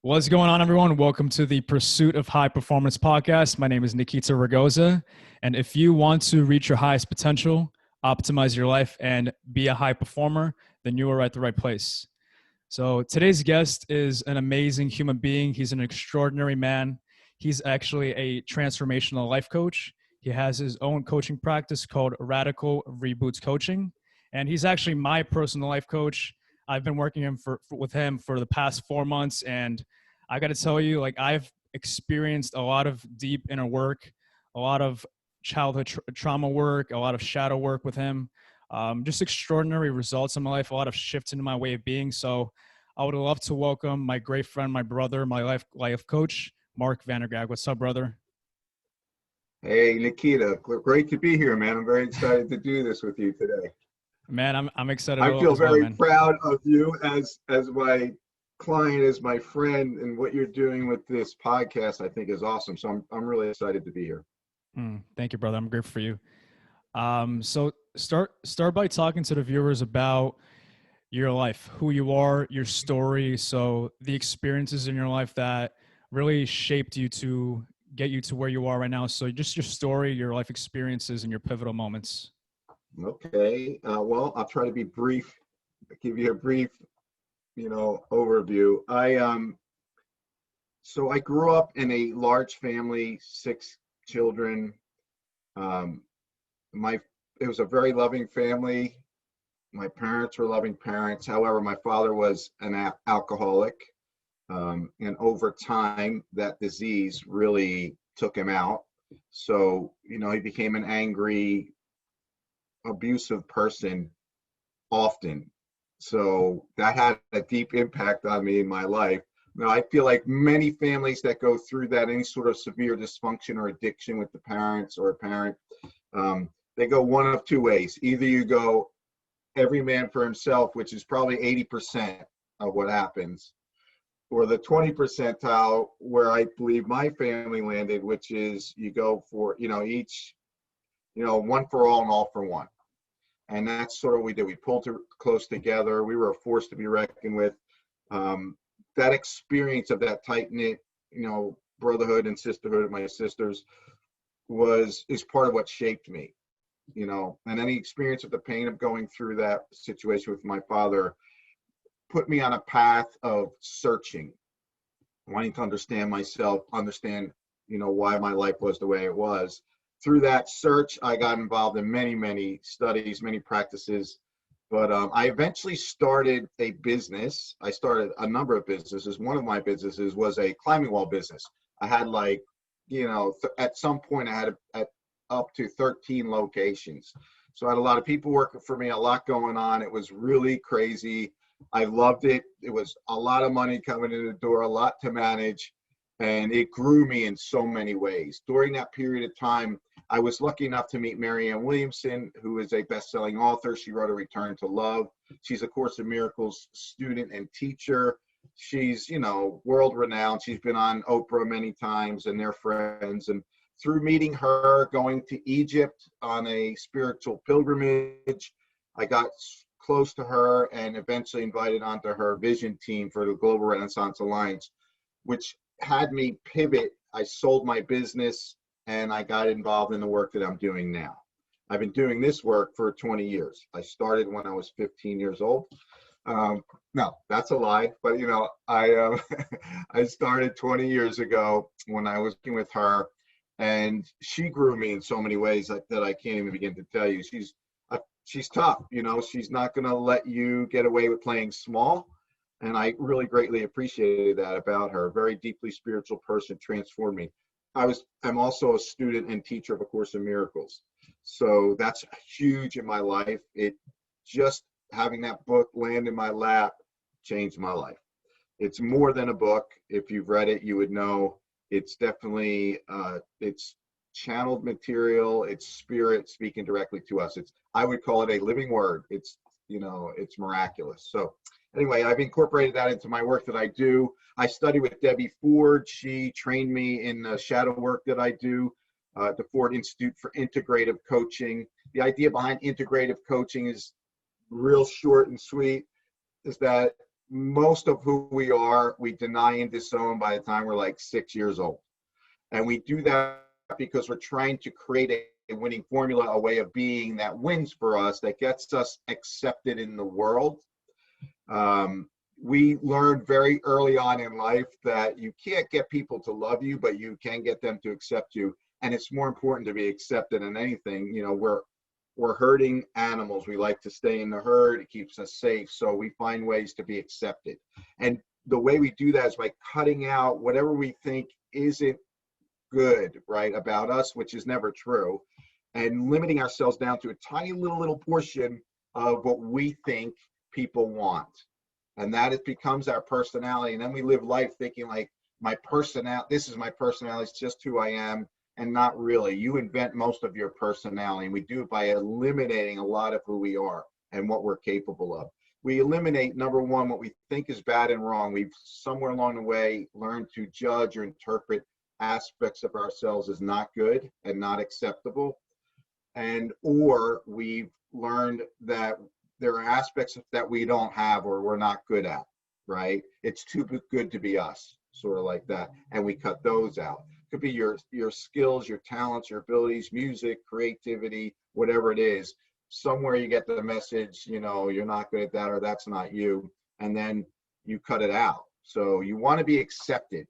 What's going on, everyone? Welcome to the Pursuit of High Performance podcast. My name is Nikita Ragoza. And if you want to reach your highest potential, optimize your life, and be a high performer, then you are at the right place. So today's guest is an amazing human being. He's an extraordinary man. He's actually a transformational life coach. He has his own coaching practice called Radical Reboots Coaching. And he's actually my personal life coach. I've been working with him for the past 4 months. And I got to tell you, like, I've experienced a lot of deep inner work, a lot of childhood trauma work, a lot of shadow work with him. Just extraordinary results in my life, a lot of shifts in my way of being. So I would love to welcome my great friend, my brother, my life coach, Mark Vandergaag. What's up, brother? Hey, Nikita, great to be here, man. I'm very excited to do this with you today. Man, I'm excited I feel as well, very man. proud of you as my client, as my friend, and what you're doing with this podcast, I think is awesome. So I'm really excited to be here. Thank you, brother. I'm grateful for you. So start by talking to the viewers about your life, who you are, your story. So the experiences in your life that really shaped you to get you to where you are right now. So just your story, your life experiences, and your pivotal moments. Okay. Well, I'll try to be brief, give you a brief, overview. So I grew up in a large family, 6 children. Um, my It was a very loving family. My parents were loving parents. However, my father was an alcoholic. And over time, that disease really took him out. So, he became an angry, abusive person often. So that had a deep impact on me in my life. Now, I feel like many families that go through that, any sort of severe dysfunction or addiction with the parents or a parent, they go one of two ways. Either you go every man for himself, which is probably 80% of what happens, or the 20 percentile where I believe my family landed, which is you go for, each, one for all and all for one. And that's sort of what we did. We pulled close together. We were a force to be reckoned with. That experience of that tight-knit, brotherhood and sisterhood of my sisters is part of what shaped me, and any experience of the pain of going through that situation with my father put me on a path of searching, wanting to understand myself, understand, why my life was the way it was. Through that search, I got involved in many, many studies, many practices, but I eventually started a business. I started a number of businesses. One of my businesses was a climbing wall business. I had at some point I had up to 13 locations. So I had a lot of people working for me, a lot going on. It was really crazy. I loved it. It was a lot of money coming in the door, a lot to manage, and it grew me in so many ways. During that period of time, I was lucky enough to meet Marianne Williamson, who is a best-selling author. She wrote A Return to Love. She's a Course in Miracles student and teacher. She's, world-renowned. She's been on Oprah many times, and they're friends. And through meeting her, going to Egypt on a spiritual pilgrimage, I got close to her and eventually invited onto her vision team for the Global Renaissance Alliance, which had me pivot. I sold my business and I got involved in the work that I'm doing now. I've been doing this work for 20 years. I started when I was 15 years old. No, that's a lie, but I I started 20 years ago when I was working with her, and she grew me in so many ways that I can't even begin to tell you. She's tough, she's not going to let you get away with playing small. And I really greatly appreciated that about her. A very deeply spiritual person, transformed me. I'm also a student and teacher of A Course in Miracles. So that's huge in my life. It just having that book land in my lap changed my life. It's more than a book. If you've read it, you would know it's definitely, it's channeled material. It's spirit speaking directly to us. I would call it a living word. It's miraculous. So anyway, I've incorporated that into my work that I do. I study with Debbie Ford. She trained me in the shadow work that I do, the Ford Institute for Integrative Coaching. The idea behind integrative coaching is real short and sweet, is that most of who we are, we deny and disown by the time we're like 6 years old. And we do that because we're trying to create a winning formula, a way of being that wins for us, that gets us accepted in the world. We learned very early on in life that you can't get people to love you, but you can get them to accept you. And it's more important to be accepted than anything. You know, we're herding animals. We like to stay in the herd. It keeps us safe. So we find ways to be accepted. And the way we do that is by cutting out whatever we think isn't good, right, about us, which is never true, and limiting ourselves down to a tiny little portion of what we think people want. And that it becomes our personality. And then we live life thinking like, this is my personality, it's just who I am. And not really. You invent most of your personality. And we do it by eliminating a lot of who we are and what we're capable of. We eliminate, number one, what we think is bad and wrong. We've somewhere along the way learned to judge or interpret aspects of ourselves as not good and not acceptable. Or we've learned that there are aspects that we don't have or we're not good at, right? It's too good to be us, sort of like that. And we cut those out. It could be your skills, your talents, your abilities, music, creativity, whatever it is. Somewhere you get the message, you know, you're not good at that or that's not you. And then you cut it out. So you want to be accepted,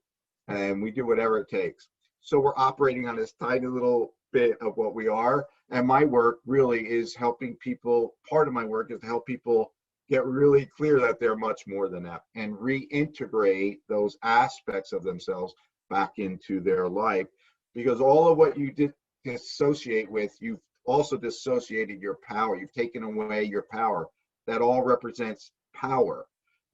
and we do whatever it takes. So we're operating on this tiny little bit of what we are. And my work really is helping people. Part of my work is to help people get really clear that they're much more than that and reintegrate those aspects of themselves back into their life. Because all of what you did dissociate with, you've also dissociated your power. You've taken away your power. That all represents power.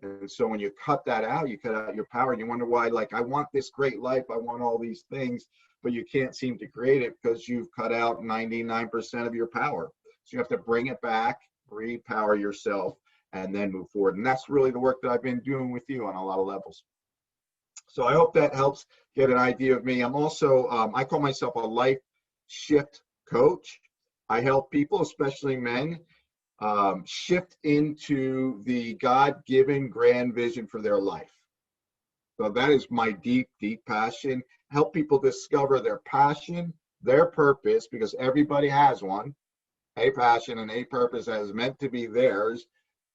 And so when you cut that out, you cut out your power. And you wonder why, like, I want this great life, I want all these things, but you can't seem to create it because you've cut out 99% of your power. So you have to bring it back, repower yourself, and then move forward. And that's really the work that I've been doing with you on a lot of levels. So I hope that helps get an idea of me. I'm also, I call myself a life shift coach. I help people, especially men, shift into the God-given grand vision for their life. So that is my deep, deep passion. Help people discover their passion, their purpose, because everybody has one, a passion and a purpose that is meant to be theirs.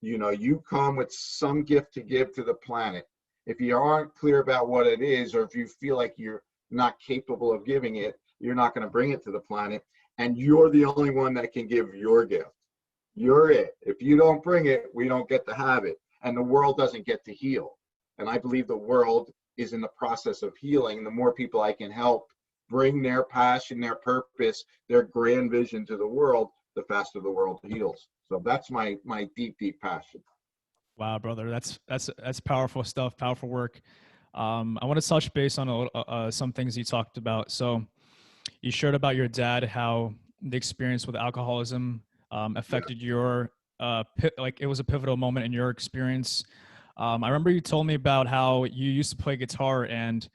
You know, you come with some gift to give to the planet. If you aren't clear about what it is, or if you feel like you're not capable of giving it, you're not going to bring it to the planet. And you're the only one that can give your gift. You're it. If you don't bring it, we don't get to have it. And the world doesn't get to heal. And I believe the world is in the process of healing. The more people I can help bring their passion, their purpose, their grand vision to the world, the faster the world heals. So that's my deep, deep passion. Wow, brother, that's powerful stuff, powerful work. I want to touch base on some things you talked about. So you shared about your dad, how the experience with alcoholism affected your like it was a pivotal moment in your experience. I remember you told me about how you used to play guitar and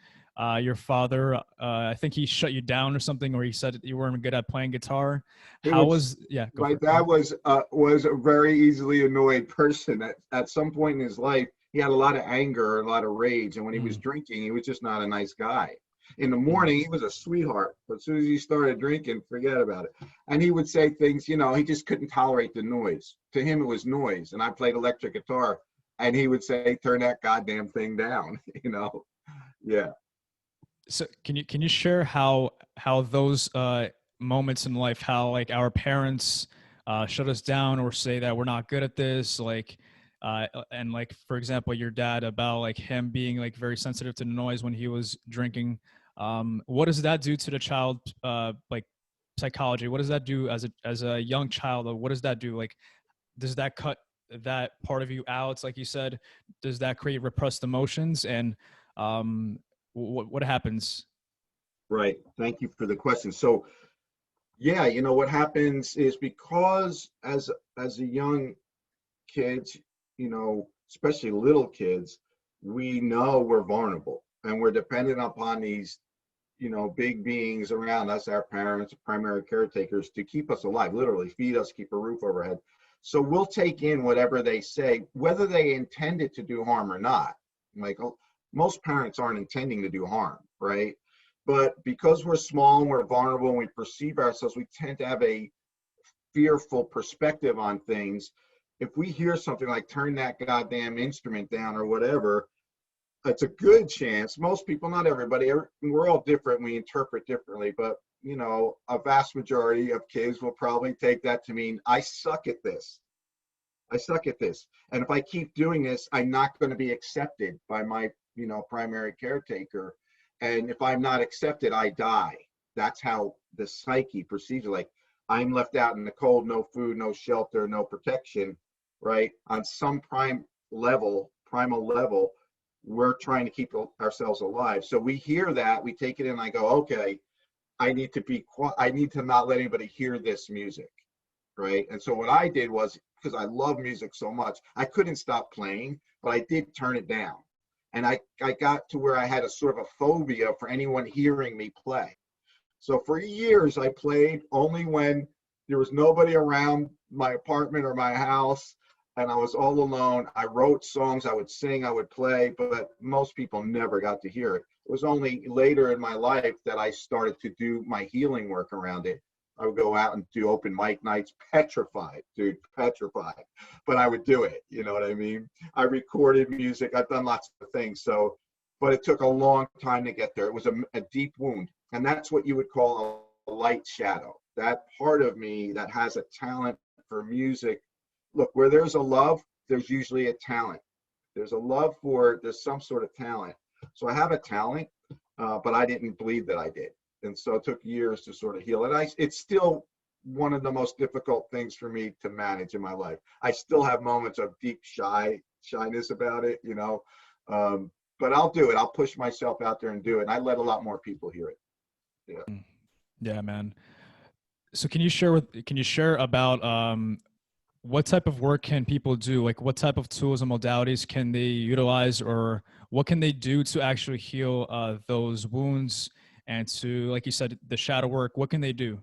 your father, I think he shut you down or something, or he said you weren't good at playing guitar. My dad was a very easily annoyed person. At some point in his life, he had a lot of anger, a lot of rage, and when he was drinking, he was just not a nice guy. In the morning, he was a sweetheart, but as soon as he started drinking, forget about it. And he would say things, you know, he just couldn't tolerate the noise. To him, it was noise. And I played electric guitar, and he would say, "Turn that goddamn thing down," you know? Yeah. So can you share how those moments in life, how like our parents shut us down or say that we're not good at this, like and like for example your dad, about like him being like very sensitive to noise when he was drinking, what does that do to the child, like psychology? What does that do as a young child? What does that do? Like, does that cut that part of you out, like you said? Does that create repressed emotions? And what happens? Right. Thank you for the question. So, yeah, you know, what happens is because as a young kids, you know, especially little kids, we know we're vulnerable and we're dependent upon these, you know, big beings around us, our parents, primary caretakers, to keep us alive, literally feed us, keep a roof overhead. So we'll take in whatever they say, whether they intended to do harm or not. Like, most parents aren't intending to do harm, right? But because we're small and we're vulnerable and we perceive ourselves, we tend to have a fearful perspective on things. If we hear something like turn that goddamn instrument down or whatever, it's a good chance, most people, not everybody, we're all different, we interpret differently, but you know, a vast majority of kids will probably take that to mean I suck at this. I suck at this. And if I keep doing this, I'm not going to be accepted by my, you know, primary caretaker. And if I'm not accepted, I die. That's how the psyche perceives it. Like, I'm left out in the cold, no food, no shelter, no protection, right? On some primal level, we're trying to keep ourselves alive. So we hear that, we take it in, and I go, okay, I need to be quiet. I need to not let anybody hear this music, right? And so what I did was, because I love music so much, I couldn't stop playing, but I did turn it down. And I got to where I had a sort of a phobia for anyone hearing me play. So for years, I played only when there was nobody around my apartment or my house, and I was all alone. I wrote songs, I would sing, I would play, but most people never got to hear it. It was only later in my life that I started to do my healing work around it. I would go out and do open mic nights, petrified, dude, petrified. But I would do it, you know what I mean? I recorded music, I've done lots of things. So, but it took a long time to get there. It was a deep wound. And that's what you would call a light shadow. That part of me that has a talent for music. Look, where there's a love, there's usually a talent. There's a love for it, there's some sort of talent. So I have a talent, but I didn't believe that I did. And so it took years to sort of heal. And it's still one of the most difficult things for me to manage in my life. I still have moments of deep shyness about it, you know, but I'll do it. I'll push myself out there and do it. And I let a lot more people hear it. Yeah. Yeah, man. So can you share about what type of work can people do? Like, what type of tools and modalities can they utilize, or what can they do to actually heal those wounds and to, like you said, the shadow work? What can they do?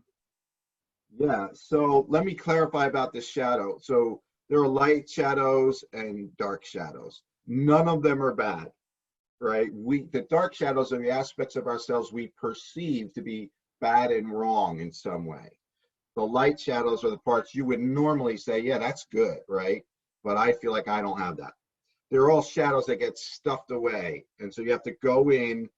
Yeah. So let me clarify about the shadow. So there are light shadows and dark shadows. None of them are bad, right? The dark shadows are the aspects of ourselves we perceive to be bad and wrong in some way. The light shadows are the parts you would normally say, yeah, that's good, right? But I feel like I don't have that. They're all shadows that get stuffed away. And so you have to go in,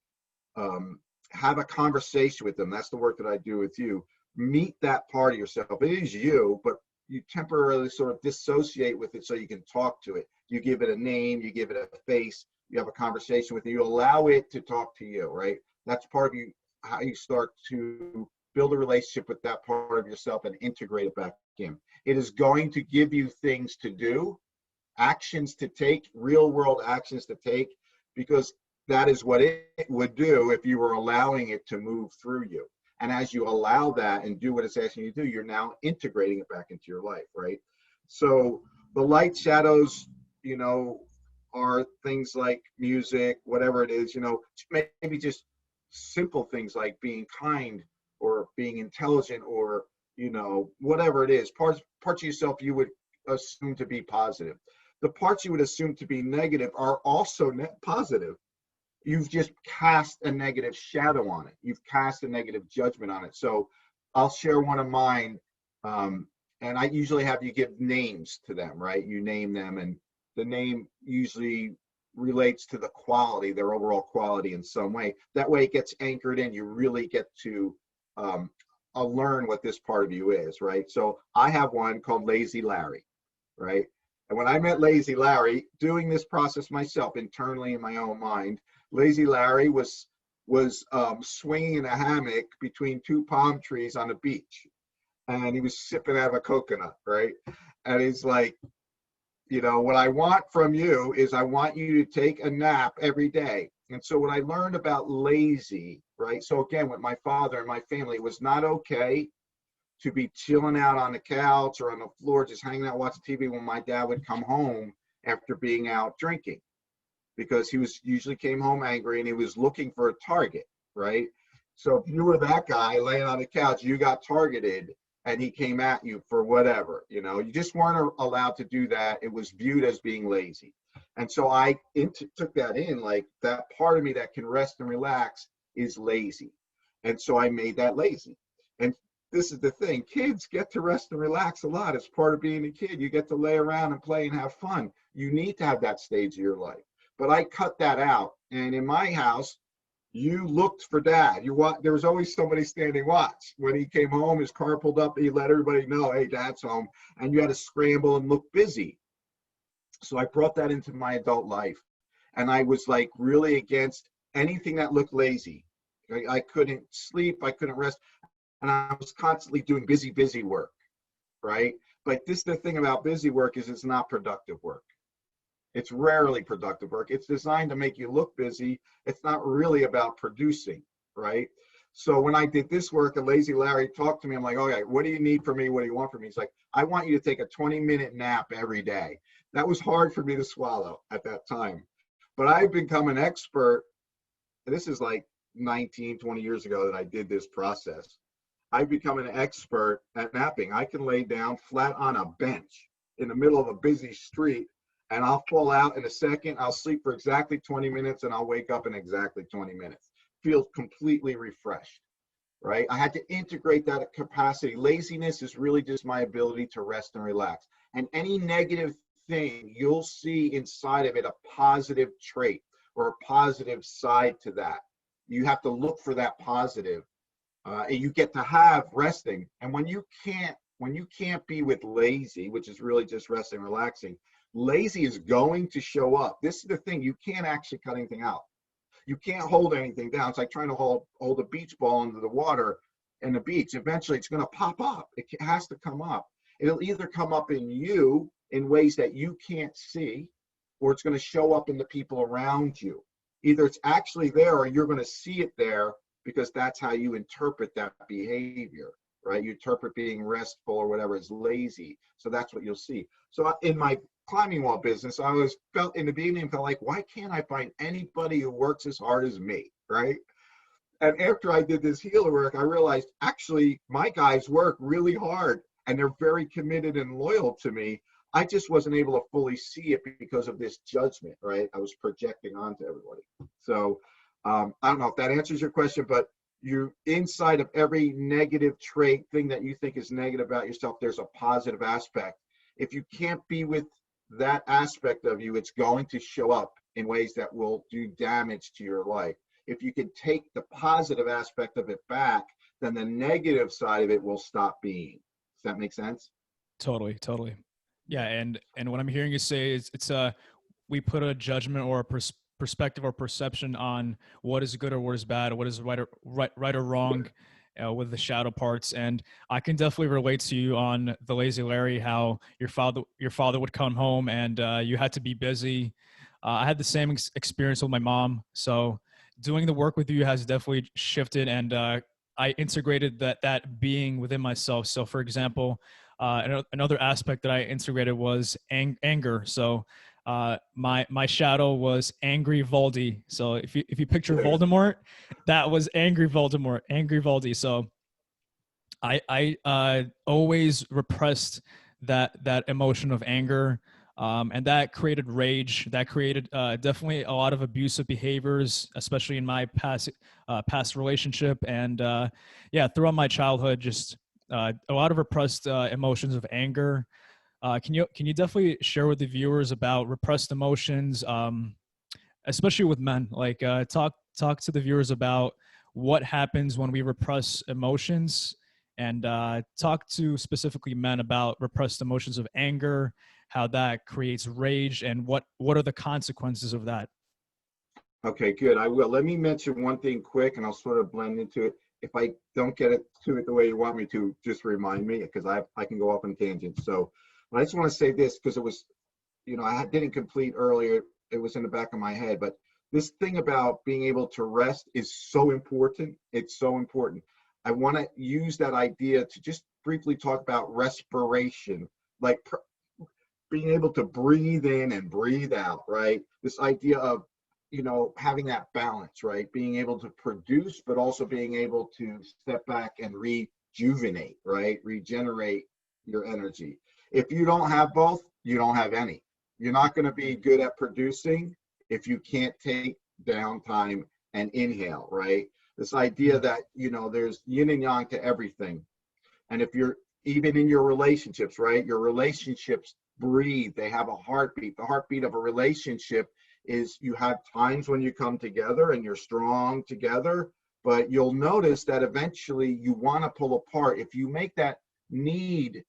have a conversation with them. That's the work that I do with you. Meet that part of yourself. It is you, but you temporarily sort of dissociate with it so you can talk to it. You give it a name, you give it a face, you have a conversation with it, you allow it to talk to you, right? That's part of you, how you start to build a relationship with that part of yourself and integrate it back in. It is going to give you things to do, actions to take, real world actions to take, because that is what it would do if you were allowing it to move through you. And as you allow that and do what it's asking you to do, you're now integrating it back into your life, right? So the light shadows, you know, are things like music, whatever it is, you know, maybe just simple things like being kind or being intelligent, or, you know, whatever it is, parts of yourself you would assume to be positive. The parts you would assume to be negative are also positive. You've just cast a negative shadow on it. You've cast a negative judgment on it. So I'll share one of mine. And I usually have you give names to them, right? You name them, and the name usually relates to the quality, their overall quality in some way. That way it gets anchored in. You really get to learn what this part of you is, right? So I have one called Lazy Larry, right? And when I met Lazy Larry, doing this process myself internally in my own mind, Lazy Larry was swinging in a hammock between two palm trees on a beach, and he was sipping out of a coconut, right? And he's like, you know, what I want from you is I want you to take a nap every day. And so what I learned about lazy, right? So again, with my father and my family, it was not okay to be chilling out on the couch or on the floor, just hanging out watching TV when my dad would come home after being out drinking, because he was usually came home angry and he was looking for a target, right? So if you were that guy laying on the couch, you got targeted. and he came at you for whatever, you just weren't allowed to do that. It was viewed as being lazy. And so I took that in, like that part of me that can rest and relax is lazy. And so I made that lazy. And this is the thing, kids get to rest and relax a lot. It's part of being a kid. You get to lay around and play and have fun. You need to have that stage of your life. But I cut that out. And in my house, you looked for dad. There was always somebody standing watch. When he came home, his car pulled up, he let everybody know, hey, dad's home. And you had to scramble and look busy. So I brought that into my adult life. And I was like really against anything that looked lazy. I couldn't sleep, I couldn't rest. And I was constantly doing busy work, right? But the thing about busy work is it's not productive work. It's rarely productive work. It's designed to make you look busy. It's not really about producing, right? So when I did this work, and Lazy Larry talked to me, I'm like, okay, what do you need from me? What do you want from me? He's like, I want you to take a 20-minute nap every day. That was hard for me to swallow at that time. But I've become an expert, and this is like 19, 20 years ago that I did this process. I've become an expert at napping. I can lay down flat on a bench in the middle of a busy street, and I'll fall out in a second. I'll sleep for exactly 20 minutes, and I'll wake up in exactly 20 minutes. Feel completely refreshed, right? I had to integrate that capacity. Laziness is really just my ability to rest and relax. And any negative thing, you'll see inside of it a positive trait or a positive side to that. You have to look for that positive. And you get to have resting. And when you can't be with lazy, which is really just resting, relaxing, lazy is going to show up. This is the thing, you can't actually cut anything out. You can't hold anything down. It's like trying to hold a beach ball into the water in the beach. Eventually it's going to pop up. It has to come up. It'll either come up in you in ways that you can't see, or it's going to show up in the people around you. Either it's actually there or you're going to see it there, because that's how you interpret that behavior, right? You interpret being restful or whatever as lazy. So that's what you'll see. So in my climbing wall business, I always felt in the beginning, felt like, why can't I find anybody who works as hard as me, right? And after I did this healer work, I realized actually my guys work really hard and they're very committed and loyal to me. I just wasn't able to fully see it because of this judgment, right? I was projecting onto everybody. So I don't know if that answers your question, but you inside of every negative trait, thing that you think is negative about yourself, there's a positive aspect. If you can't be with that aspect of you, it's going to show up in ways that will do damage to your life. If you can take the positive aspect of it back, then the negative side of it will stop being. Does that make sense? Totally. Yeah, and what I'm hearing you say is we put a judgment or a perspective or perception on what is good or what is bad, or what is right or wrong, with the shadow parts. And I can definitely relate to you on the Lazy Larry, how your father would come home and you had to be busy. I had the same experience with my mom. So doing the work with you has definitely shifted, and I integrated that being within myself. So for example, another aspect that I integrated was anger. So my shadow was angry Voldy. So if you picture Voldemort, that was angry Voldy. So I always repressed that emotion of anger, and that created rage. That created definitely a lot of abusive behaviors, especially in my past relationship, and yeah, throughout my childhood, just a lot of repressed emotions of anger. Can you definitely share with the viewers about repressed emotions, especially with men? Like talk to the viewers about what happens when we repress emotions, and talk to specifically men about repressed emotions of anger, how that creates rage, and what are the consequences of that. Okay, good. I will. Let me mention one thing quick, and I'll sort of blend into it. If I don't get it to it the way you want me to, just remind me, because I can go off on tangents. So, but I just want to say this because it was, I didn't complete earlier. It was in the back of my head, but this thing about being able to rest is so important. It's so important. I want to use that idea to just briefly talk about respiration, like being able to breathe in and breathe out, right? This idea of having that balance, right? Being able to produce, but also being able to step back and rejuvenate, right? Regenerate your energy. If you don't have both, you don't have any. You're not going to be good at producing if you can't take downtime and inhale, right? This idea that, there's yin and yang to everything. And if you're even in your relationships, right? Your relationships breathe, they have a heartbeat. The heartbeat of a relationship is you have times when you come together and you're strong together, but you'll notice that eventually you want to pull apart. If you make that need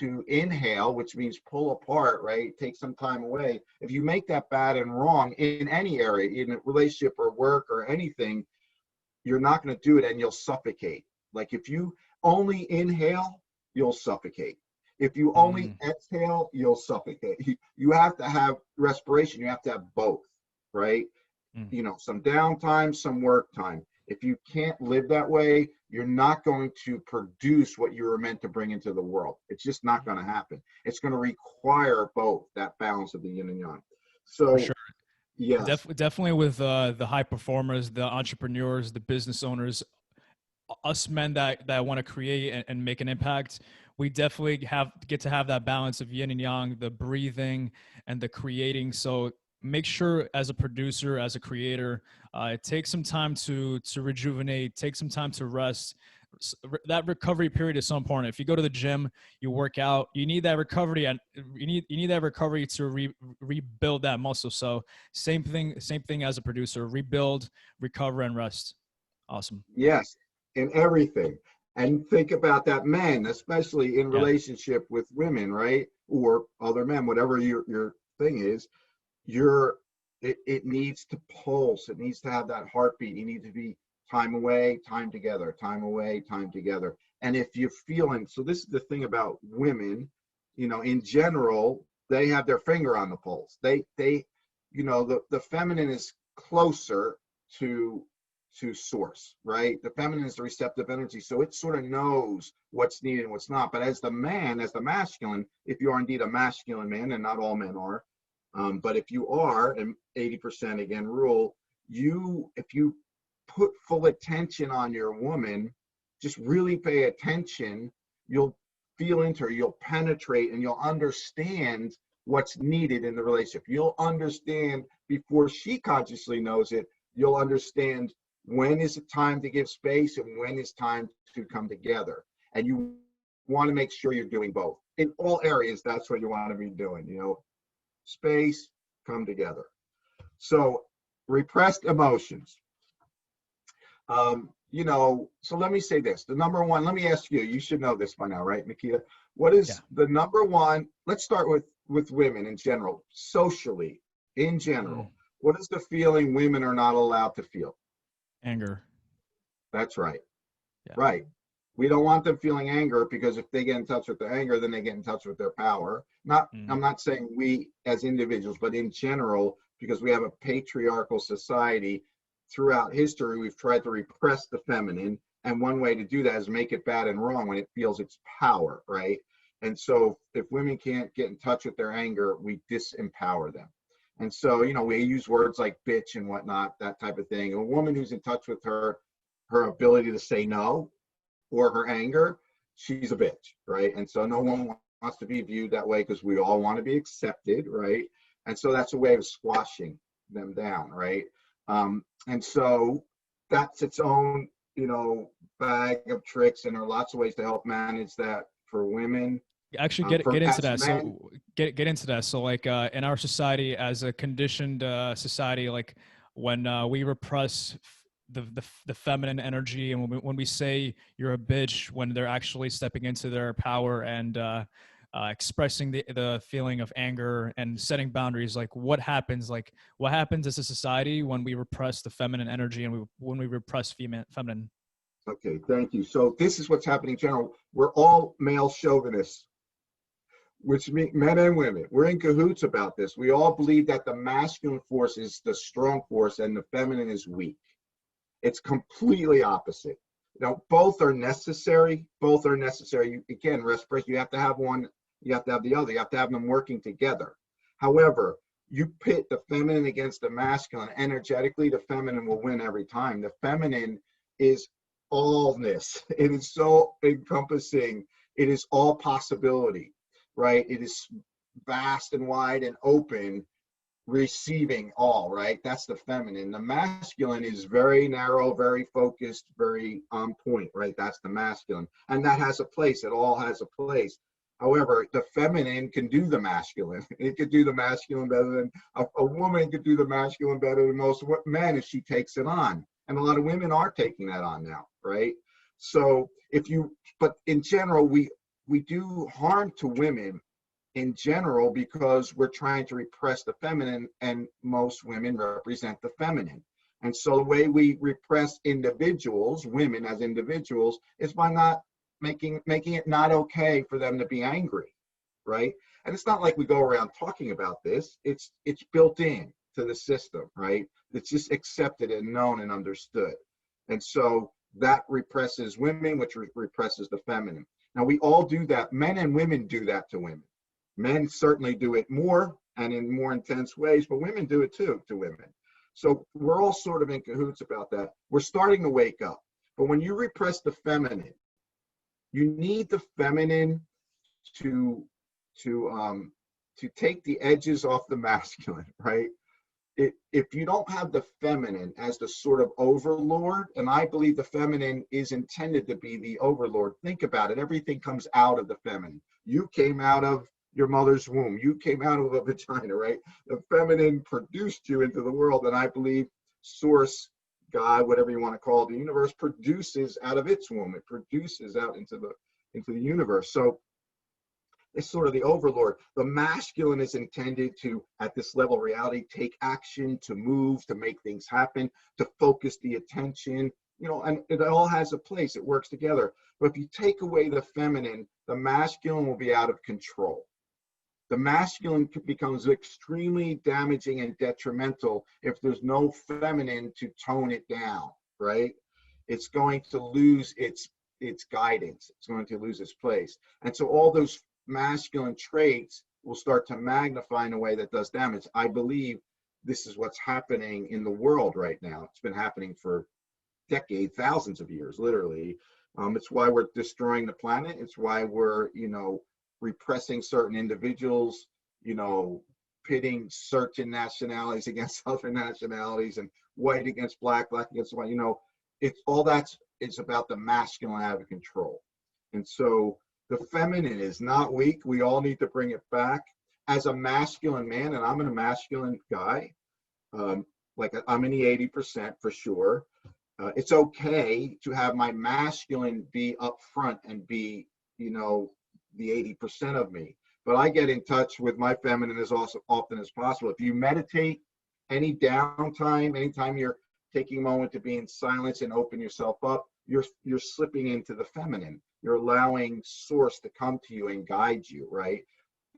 to inhale, which means pull apart, right? Take some time away. If you make that bad and wrong in any area, in a relationship or work or anything, you're not going to do it and you'll suffocate. Like if you only inhale, you'll suffocate. If you only exhale, you'll suffocate. You have to have respiration. You have to have both, right? Some downtime, some work time. If you can't live that way, you're not going to produce what you were meant to bring into the world. It's just not going to happen. It's going to require both, that balance of the yin and yang. So, for sure. yes. Definitely with the high performers, the entrepreneurs, the business owners, us men that want to create and make an impact, we definitely get to have that balance of yin and yang, the breathing and the creating. So make sure as a producer, as a creator, take some time to rejuvenate, take some time to rest. That recovery period is so important. If you go to the gym, you work out, you need that recovery, and you need that recovery to rebuild that muscle. So same thing as a producer: rebuild, recover, and rest. Awesome. Yes, in everything. And think about that, men, especially in Yeah. relationship with women, right? Or other men, whatever your thing is, it needs to pulse. It needs to have that heartbeat. You need to be time away, time together, time away, time together. And if you're feeling, so this is the thing about women, in general, they have their finger on the pulse. The feminine is closer to source, right? The feminine is the receptive energy, so it sort of knows what's needed and what's not. But as the man, as the masculine, if you are indeed a masculine man, and not all men are, but if you are, and 80% again rule, if you put full attention on your woman, just really pay attention, you'll feel into her, you'll penetrate, and you'll understand what's needed in the relationship. You'll understand before she consciously knows it. You'll understand when is it time to give space and when is time to come together. And you want to make sure you're doing both. In all areas, that's what you want to be doing, space, come together. So repressed emotions. So let me say this. The number one, let me ask you, you should know this by now, right, Nikita? What is the number one, let's start with women in general, socially, in general. What is the feeling women are not allowed to feel? Anger. That's right. Yeah. Right. We don't want them feeling anger, because if they get in touch with their anger, then they get in touch with their power. I'm not saying we as individuals, but in general, because we have a patriarchal society, throughout history, we've tried to repress the feminine. And one way to do that is make it bad and wrong when it feels its power, right? And so if women can't get in touch with their anger, we disempower them. And so, we use words like bitch and whatnot, that type of thing. A woman who's in touch with her ability to say no or her anger, she's a bitch, right? And so no one wants to be viewed that way, because we all want to be accepted, right? And so that's a way of squashing them down, right? And so that's its own, bag of tricks, and there are lots of ways to help manage that for women. Actually, get into that. Men. So get into that. So like in our society, as a conditioned society, like when we repress the feminine energy, and when we say you're a bitch, when they're actually stepping into their power and expressing the feeling of anger and setting boundaries, like what happens as a society when we repress the feminine energy and when we repress feminine? Okay, thank you. So this is what's happening in general. We're all male chauvinists, which means men and women. We're in cahoots about this. We all believe that the masculine force is the strong force and the feminine is weak. It's completely opposite. Both are necessary. Both are necessary. Again, respiration, you have to have one, you have to have the other. You have to have them working together. However, you pit the feminine against the masculine, energetically, the feminine will win every time. The feminine is allness. It is so encompassing. It is all possibility, right? It is vast and wide and open, receiving all, right? That's the feminine. The masculine is very narrow, very focused, very on point, right? That's the masculine. And that has a place. It all has a place. However, the feminine can do the masculine. It could do the masculine better than a woman could do the masculine better than most men if she takes it on. And a lot of women are taking that on now, right? So but in general, we do harm to women in general because we're trying to repress the feminine, and most women represent the feminine. And so the way we repress individuals, women as individuals, is by not making it not okay for them to be angry, right? And it's not like we go around talking about this. It's built in to the system, right? It's just accepted and known and understood. And so that represses women, which represses the feminine. Now we all do that. Men and women do that to women. Men certainly do it more and in more intense ways, but women do it too to women. So we're all sort of in cahoots about that. We're starting to wake up. But when you repress the feminine, you need the feminine to take the edges off the masculine, right? If you don't have the feminine as the sort of overlord, and I believe the feminine is intended to be the overlord. Think about it. Everything comes out of the feminine. You came out of your mother's womb. You came out of a vagina, right? The feminine produced you into the world, and I believe source, God, whatever you want to call it, the universe produces out of its womb. It produces out into the universe. So it's sort of the overlord. The masculine is intended to, at this level of reality, take action, to move, to make things happen, to focus the attention, and it all has a place. It works together. But if you take away the feminine, the masculine will be out of control. The masculine becomes extremely damaging and detrimental if there's no feminine to tone it down, right? It's going to lose its guidance. It's going to lose its place. And so all those masculine traits will start to magnify in a way that does damage. I believe this is what's happening in the world right now. It's been happening for decades, thousands of years, literally. It's why we're destroying the planet. It's why we're, repressing certain individuals, pitting certain nationalities against other nationalities, and white against black, black against white. It's all it's about the masculine out of control. And so the feminine is not weak. We all need to bring it back. As a masculine man, and I'm a masculine guy, like I'm in the 80% for sure. It's okay to have my masculine be up front and be, the 80% of me. But I get in touch with my feminine as often as possible. If you meditate, any downtime, anytime you're taking a moment to be in silence and open yourself up, you're slipping into the feminine. You're allowing source to come to you and guide you, right?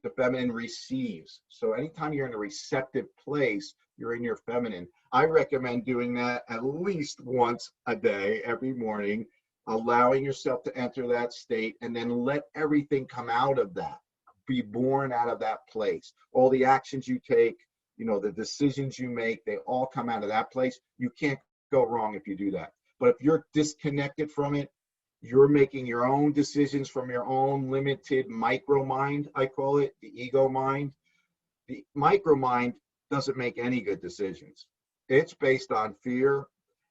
The feminine receives. So anytime you're in a receptive place, you're in your feminine. I recommend doing that at least once a day, every morning, allowing yourself to enter that state, and then let everything come out of that, be born out of that place. All the actions you take, the decisions you make, they all come out of that place. You can't go wrong if you do that. But if you're disconnected from it, you're making your own decisions from your own limited micro mind, I call it, the ego mind. The micro mind doesn't make any good decisions. It's based on fear,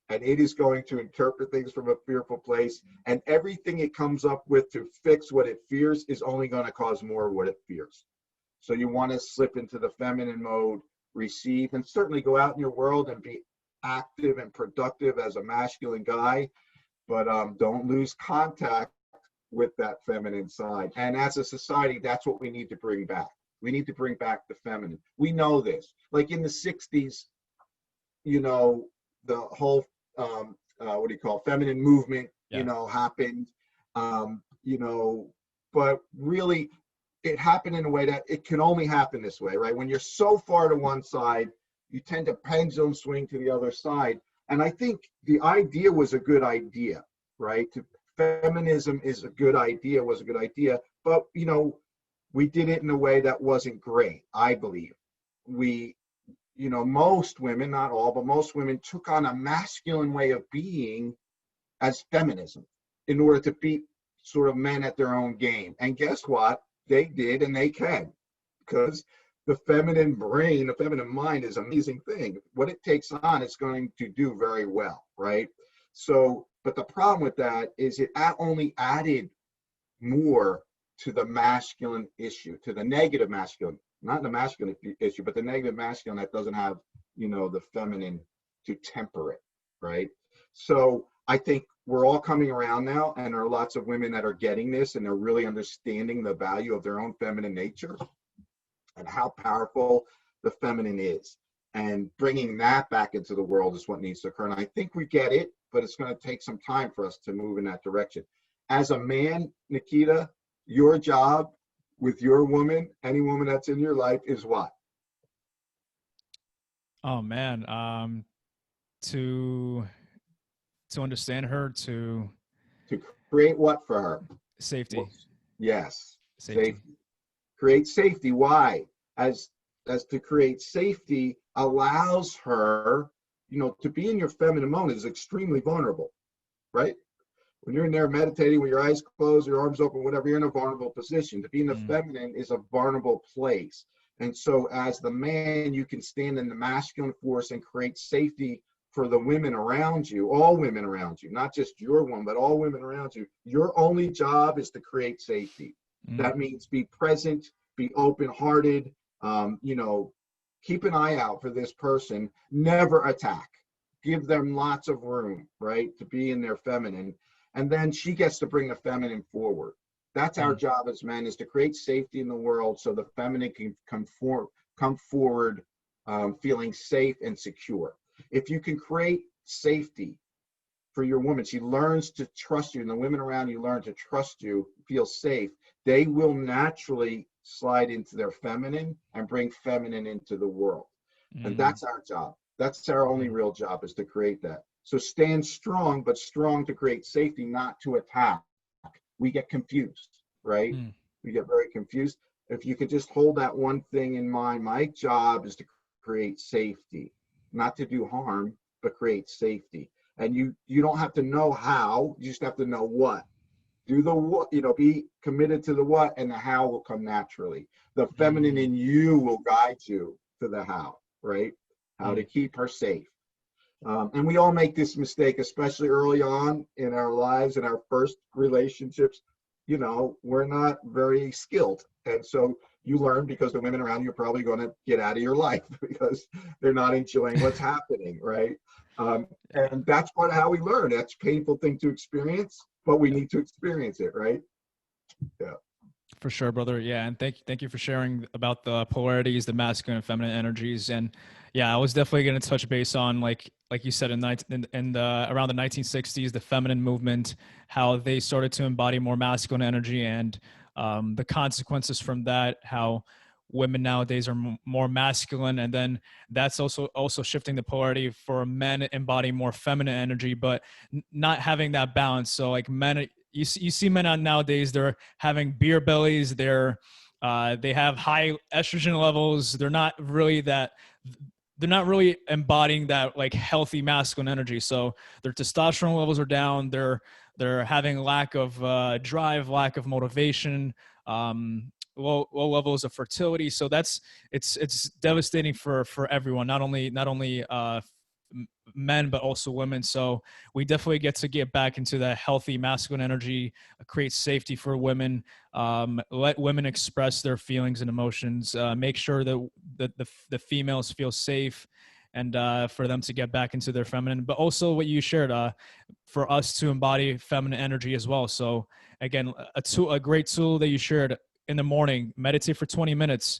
and it is going to interpret things from a fearful place, and everything it comes up with to fix what it fears is only going to cause more of what it fears. So you want to slip into the feminine mode, receive, and certainly go out in your world and be active and productive as a masculine guy, but don't lose contact with that feminine side. And as a society, that's what we need to bring back. We need to bring back the feminine. We know this. Like in the 60s, the whole feminine movement, happened, but really it happened in a way that it can only happen this way, right? When you're so far to one side, you tend to pendulum swing to the other side. And I think the idea was a good idea, right? Feminism was a good idea, but we did it in a way that wasn't great, I believe. Most women, not all, but most women took on a masculine way of being as feminism in order to beat sort of men at their own game. And guess what? They did, and they can, because the feminine brain, the feminine mind is an amazing thing. What it takes on, it's going to do very well, right? So, but the problem with that is it only added more to the masculine issue, to the negative masculine, not the masculine issue, but the negative masculine that doesn't have, the feminine to temper it, right? So I think we're all coming around now, and there are lots of women that are getting this, and they're really understanding the value of their own feminine nature and how powerful the feminine is. And bringing that back into the world is what needs to occur. And I think we get it, but it's going to take some time for us to move in that direction. As a man, Nikita, your job with your woman, any woman that's in your life, is what? Oh man, to understand her, to To create what for her? safety. Well, yes, Safety. safety. Create safety. Why? As to create safety allows her, to be in your feminine mode is extremely vulnerable, right? When you're in there meditating with your eyes closed, your arms open, whatever, you're in a vulnerable position. To be in the feminine is a vulnerable place. And so as the man, you can stand in the masculine force and create safety for the women around you, all women around you, not just your one, but all women around you. Your only job is to create safety. That means be present, be open-hearted, keep an eye out for this person, never attack. Give them lots of room, right, to be in their feminine. And then she gets to bring the feminine forward. That's our job as men, is to create safety in the world so the feminine can come forward feeling safe and secure. If you can create safety for your woman, she learns to trust you, and the women around you learn to trust you, feel safe, they will naturally slide into their feminine and bring feminine into the world. And that's our job. That's our only real job, is to create that. So stand strong, but strong to create safety, not to attack. We get confused, right? We get very confused. If you could just hold that one thing in mind, my job is to create safety, not to do harm, but create safety. And you don't have to know how, you just have to know what. Do the what, be committed to the what, and the how will come naturally. The feminine in you will guide you to the how, right? How to keep her safe. And we all make this mistake, especially early on in our lives, in our first relationships. We're not very skilled. And so you learn, because the women around you are probably going to get out of your life because they're not enjoying what's happening, right? And that's part of how we learn. That's a painful thing to experience, but we need to experience it, right? Yeah. For sure, brother. Yeah, and thank you for sharing about the polarities, the masculine and feminine energies. And yeah, I was definitely going to touch base on, like you said, around the 1960s, the feminine movement, how they started to embody more masculine energy, and the consequences from that, how women nowadays are more masculine, and then that's also shifting the polarity for men embodying more feminine energy, but not having that balance. So like men, you see men out nowadays, they're having beer bellies, they have high estrogen levels, they're not really embodying that like healthy masculine energy. So their testosterone levels are down, they're having lack of drive, lack of motivation, low levels of fertility. So it's devastating for everyone, not only men, but also women. So we definitely get back into that healthy masculine energy, create safety for women, let women express their feelings and emotions, make sure that the females feel safe, and for them to get back into their feminine, but also what you shared, for us to embody feminine energy as well. So again, a great tool that you shared in the morning, meditate for 20 minutes,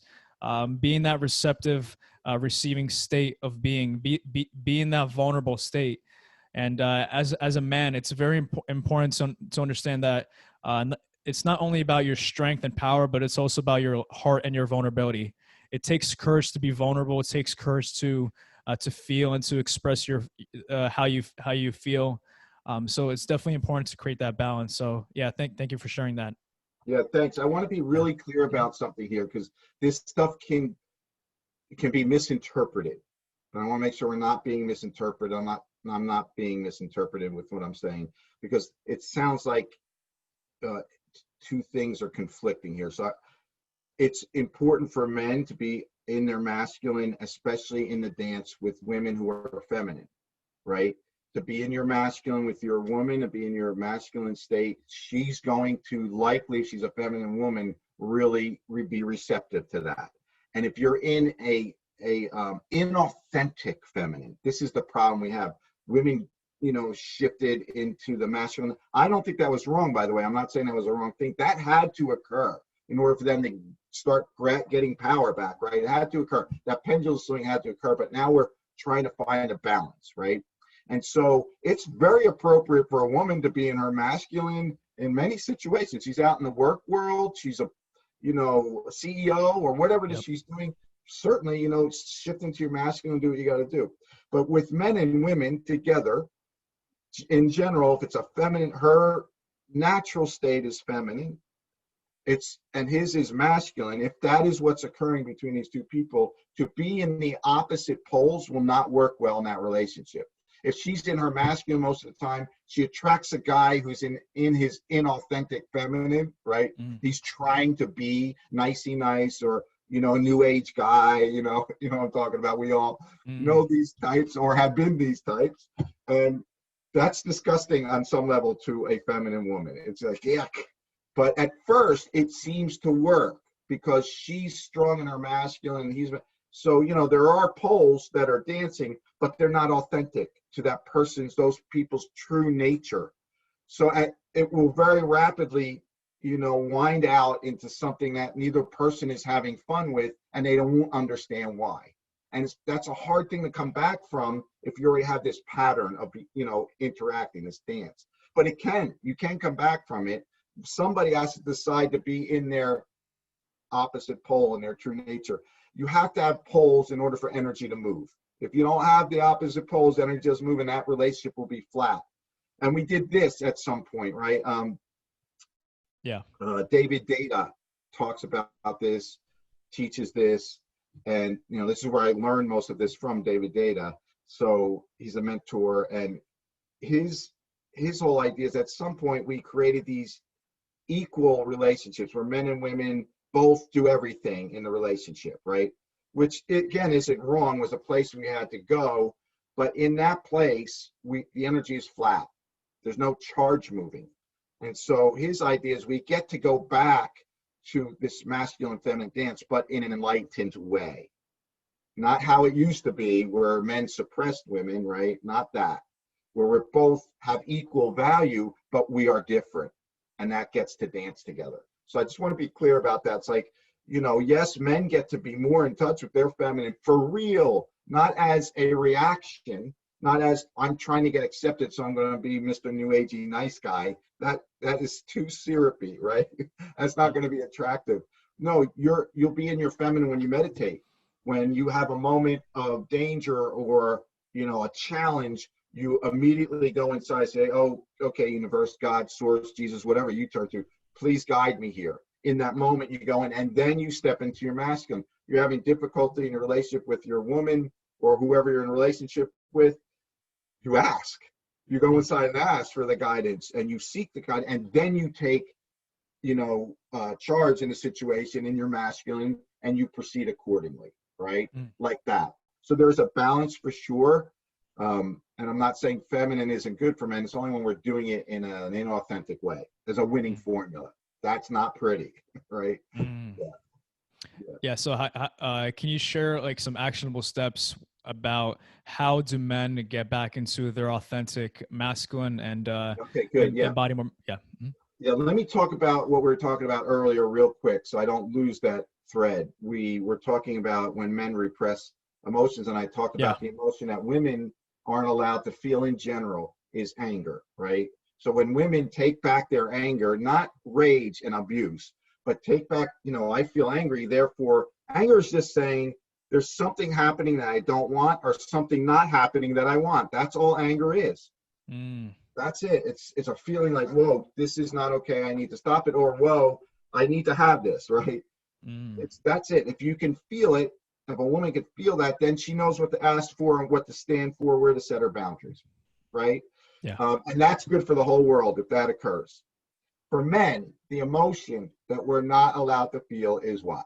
be in that receptive, receiving state of being, be in that vulnerable state. And as a man, it's very important to understand that it's not only about your strength and power, but it's also about your heart and your vulnerability. It takes courage to be vulnerable. It takes courage to feel and to express your how you feel. So it's definitely important to create that balance. So yeah, thank you for sharing that. Yeah, thanks. I want to be really clear about something here, because this stuff can be misinterpreted. And I want to make sure we're not being misinterpreted. I'm not I'm not being misinterpreted with what I'm saying, because it sounds like two things are conflicting here. So it's important for men to be in their masculine, especially in the dance with women who are feminine, right? To be in your masculine with your woman, to be in your masculine state, she's going to likely, if she's a feminine woman, really be receptive to that. And if you're in a inauthentic feminine, this is the problem we have. Women, shifted into the masculine. I don't think that was wrong, by the way. I'm not saying that was a wrong thing. That had to occur in order for them to start getting power back, right? It had to occur. That pendulum swing had to occur, but now we're trying to find a balance, right? And so it's very appropriate for a woman to be in her masculine in many situations. She's out in the work world. She's a CEO or whatever it is she's doing. Certainly, shift into your masculine, do what you got to do. But with men and women together, in general, if it's a feminine, her natural state is feminine. And his is masculine. If that is what's occurring between these two people, to be in the opposite poles will not work well in that relationship. If she's in her masculine most of the time, she attracts a guy who's in his inauthentic feminine, right? He's trying to be nicey nice, or a new age guy, what I'm talking about. We all know these types or have been these types. And that's disgusting on some level to a feminine woman. It's like, yuck. But at first it seems to work because she's strong in her masculine. So, there are poles that are dancing, but they're not authentic to those people's true nature. So it will very rapidly, wind out into something that neither person is having fun with, and they don't understand why. And that's a hard thing to come back from if you already have this pattern of, interacting, this dance. But you can come back from it. Somebody has to decide to be in their opposite pole, in their true nature. You have to have poles in order for energy to move. If you don't have the opposite poles, energy doesn't move, and that relationship will be flat. And we did this at some point, right? David Data talks about this, teaches this, and this is where I learned most of this from, David Data. So he's a mentor, and his whole idea is at some point we created these equal relationships where men and women both do everything in the relationship, right? Which again isn't wrong, was a place we had to go, but in that place the energy is flat. There's no charge moving. And so his idea is we get to go back to this masculine feminine dance, but in an enlightened way. Not how it used to be where men suppressed women, right? Not that. Where we both have equal value, but we are different. And that gets to dance together. So I just want to be clear about that. It's like, yes, men get to be more in touch with their feminine for real, not as a reaction, not as I'm trying to get accepted, so I'm going to be Mr. New Agey nice guy. That is too syrupy, right? That's not going to be attractive. No, you'll be in your feminine when you meditate. When you have a moment of danger or, a challenge, you immediately go inside and say, oh, okay, universe, God, source, Jesus, whatever you turn to, please guide me here. In that moment, you go in, and then you step into your masculine. You're having difficulty in a relationship with your woman or whoever you're in a relationship with, you ask. You go inside and ask for the guidance, and you seek the guidance, and then you take, charge in the situation in your masculine, and you proceed accordingly, right? Like that. So there's a balance for sure. And I'm not saying feminine isn't good for men. It's only when we're doing it in an inauthentic way. There's a winning formula. That's not pretty, right? Yeah. So can you share like some actionable steps about how do men get back into their authentic masculine and okay, good. Yeah. embody more? Yeah. Let me talk about what we were talking about earlier real quick, so I don't lose that thread. We were talking about when men repress emotions, and I talked about the emotion that women aren't allowed to feel in general is anger, right? So when women take back their anger, not rage and abuse, but take back, I feel angry, therefore anger is just saying there's something happening that I don't want or something not happening that I want. That's all anger is. That's it. It's a feeling like, whoa, this is not okay, I need to stop it, or whoa, I need to have this, right? That's it. If you can feel it, if a woman could feel that, then she knows what to ask for and what to stand for, where to set her boundaries, right? Yeah. And that's good for the whole world if that occurs. For men, the emotion that we're not allowed to feel is what?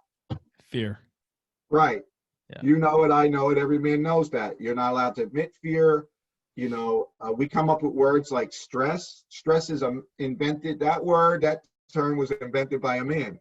Fear. Right. Yeah. You know it, I know it, every man knows that. You're not allowed to admit fear. You know, we come up with words like stress. Stress is invented, that term was invented by a man.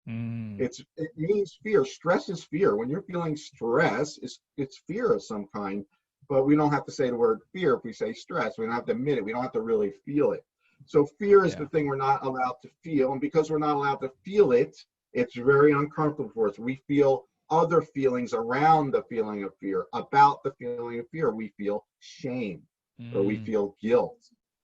It means fear. Stress is fear. When you're feeling stress, it's fear of some kind, but we don't have to say the word fear if we say stress. We don't have to admit it. We don't have to really feel it. So fear is the thing we're not allowed to feel. And because we're not allowed to feel it, it's very uncomfortable for us. We feel other feelings around the feeling of fear. About the feeling of fear, we feel shame or we feel guilt,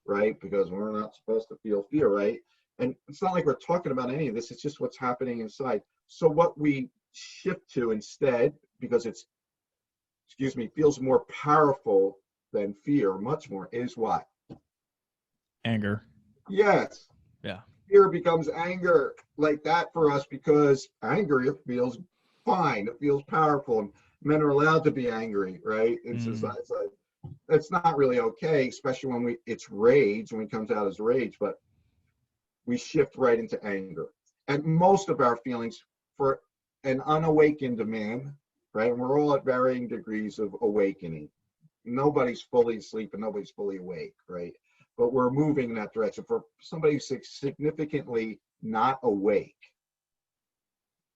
right? Because we're not supposed to feel fear, right? And it's not like we're talking about any of this. It's just what's happening inside. So what we shift to instead, because it's, feels more powerful than fear, much more, is what? Anger. Yes. Yeah. Fear becomes anger like that for us because anger feels fine. It feels powerful. And men are allowed to be angry, right? It's not really okay, especially when it's rage, when it comes out as rage, but we shift right into anger. And most of our feelings for an unawakened man, right? And we're all at varying degrees of awakening. Nobody's fully asleep and nobody's fully awake, right? But we're moving in that direction. For somebody who's significantly not awake,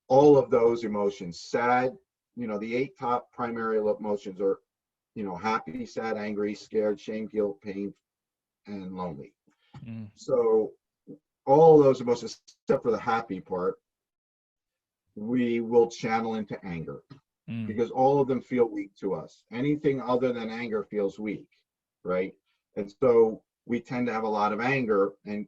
all of those emotions, sad, the 8 top primary emotions are, happy, sad, angry, scared, shame, guilt, pain, and lonely. So all those emotions, except for the happy part, we will channel into anger because all of them feel weak to us. Anything other than anger feels weak, right? And so we tend to have a lot of anger and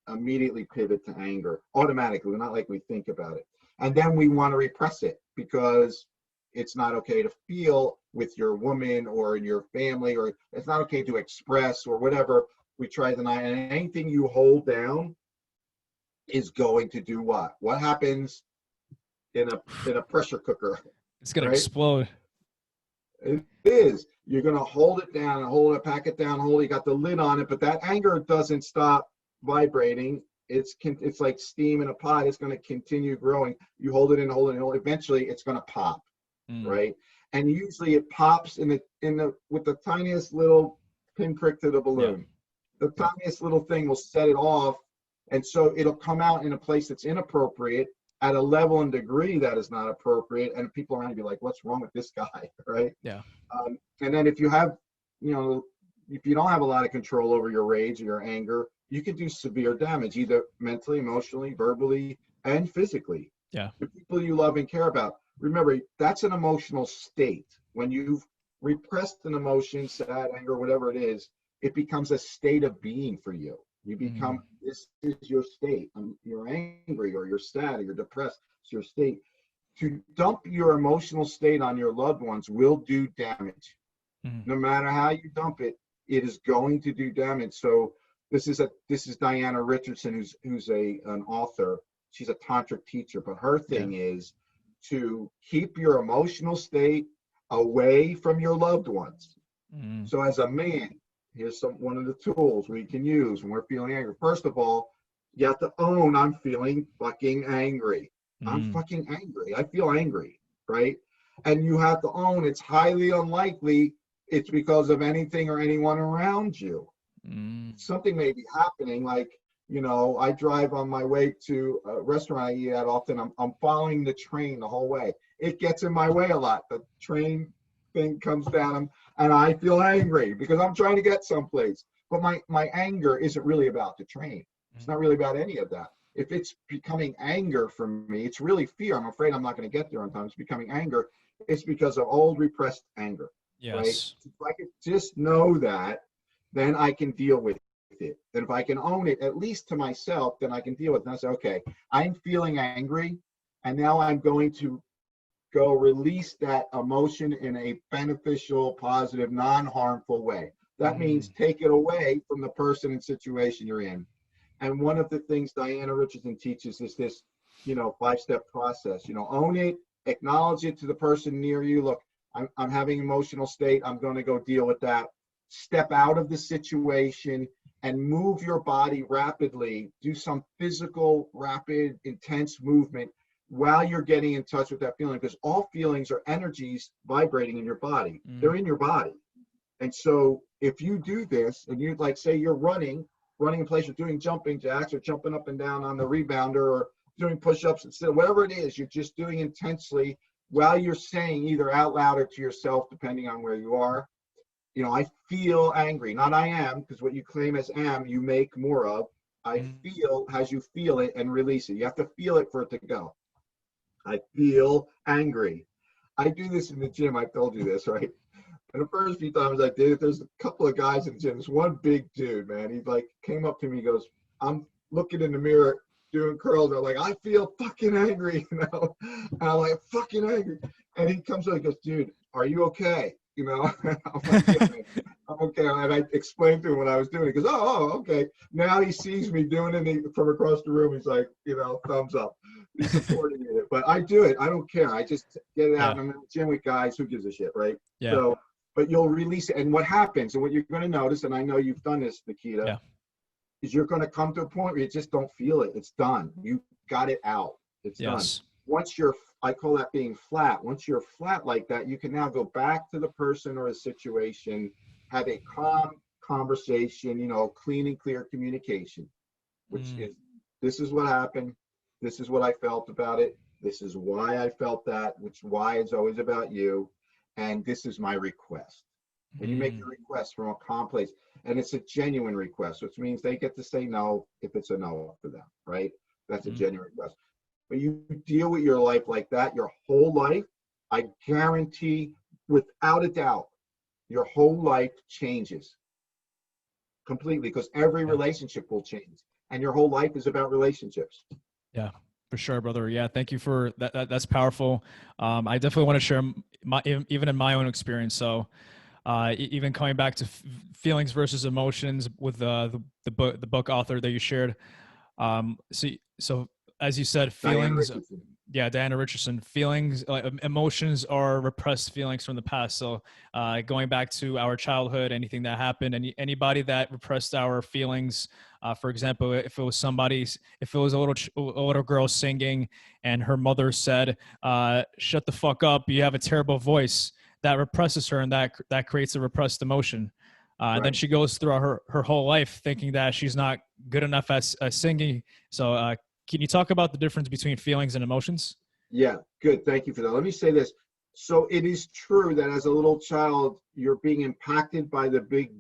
immediately pivot to anger automatically, not like we think about it. And then we want to repress it because it's not okay to feel with your woman or in your family, or it's not okay to express or whatever. We try to deny, and anything you hold down is going to do what? What happens in a pressure cooker? It's gonna right? explode. It is. You're gonna hold it down and hold it, pack it down, hold it. You got the lid on it, but that anger doesn't stop vibrating. It's like steam in a pot. It's going to continue growing. You hold it in, hold it in, hold it. Eventually, it's going to pop, right? And usually, it pops with the tiniest little pinprick to the balloon. The tiniest little thing will set it off, and so it'll come out in a place that's inappropriate at a level and degree that is not appropriate, and people around you be like, "What's wrong with this guy?" Right? Yeah. And then if you have, if you don't have a lot of control over your rage or your anger, you can do severe damage, either mentally, emotionally, verbally, and physically. Yeah. The people you love and care about. Remember, that's an emotional state. When you've repressed an emotion, sad, anger, whatever it is, it becomes a state of being for you. You become, this is your state. You're angry or you're sad or you're depressed. It's your state. To dump your emotional state on your loved ones will do damage. No matter how you dump it, it is going to do damage. So this is Diana Richardson, who's an author. She's a tantric teacher, but her thing is to keep your emotional state away from your loved ones. So as a man, here's one of the tools we can use when we're feeling angry. First of all, you have to own, I'm feeling fucking angry. I'm fucking angry. I feel angry, right? And you have to own it's highly unlikely it's because of anything or anyone around you. Something may be happening, like, I drive on my way to a restaurant I eat at often. I'm following the train the whole way. It gets in my way a lot. The train thing comes down and I feel angry because I'm trying to get someplace. But my anger isn't really about the train. It's not really about any of that. If it's becoming anger for me, it's really fear. I'm afraid I'm not going to get there on time. It's becoming anger. It's because of old repressed anger. Yes. Right? If I could just know that, then I can deal with it. And if I can own it, at least to myself, then I can deal with it. And I say, okay, I'm feeling angry, and now I'm going to go release that emotion in a beneficial, positive, non-harmful way. That means take it away from the person and situation you're in. And one of the things Diana Richardson teaches is this, 5-step process. Own it, acknowledge it to the person near you. Look, I'm having emotional state. I'm going to go deal with that. Step out of the situation and move your body rapidly. Do some physical, rapid, intense movement while you're getting in touch with that feeling, because all feelings are energies vibrating in your body. They're in your body. And so if you do this and you, like, say you're running in place, you're doing jumping jacks or jumping up and down on the rebounder or doing push-ups, instead, whatever it is, you're just doing intensely while you're saying either out loud or to yourself, depending on where you are, you know, I feel angry, not I am, because what you claim as am, you make more of. I feel as you feel it and release it. You have to feel it for it to go. I feel angry. I do this in the gym. I've told you this, right? And the first few times I did it, there's a couple of guys in the gym. This one big dude, man, he like came up to me, he goes, I'm looking in the mirror doing curls. I'm like, I feel fucking angry, you know? And I'm like, fucking angry. And he comes up and goes, dude, are you okay? You know? I'm like, yeah, I'm okay. And I explained to him what I was doing. He goes, oh, okay. Now he sees me doing it from across the room. He's like, you know, thumbs up. He's supporting me in it. But I do it. I don't care. I just get it out. And I'm in the gym with guys. Who gives a shit, right? Yeah. So, but you'll release it. And what happens, and what you're going to notice, and I know you've done this, Nikita, is you're going to come to a point where you just don't feel it. It's done. You got it out. It's done. Once you're, I call that being flat. Once you're flat like that, you can now go back to the person or a situation, have a calm conversation, you know, clean and clear communication, which is, this is what happened. This is what I felt about it. This is why I felt that, which why it's always about you. And this is my request. And you make your request from a calm place. And it's a genuine request, which means they get to say no if it's a no for them, right? That's a genuine request. But you deal with your life like that, your whole life, I guarantee, without a doubt, your whole life changes completely, because every relationship will change. And your whole life is about relationships. Yeah, for sure, brother. Yeah, thank you for that. That's powerful. I definitely want to share even in my own experience. So even coming back to feelings versus emotions with the book author that you shared. So as you said, feelings. Diana Richardson. Feelings, emotions are repressed feelings from the past. So going back to our childhood, anything that happened, anybody that repressed our feelings. For example, if it was a little girl singing and her mother said, "Shut the fuck up, you have a terrible voice," that represses her, and that creates a repressed emotion. And then she goes through her whole life thinking that she's not good enough at singing. So can you talk about the difference between feelings and emotions? Yeah, good. Thank you for that. Let me say this. So it is true that as a little child, you're being impacted by the big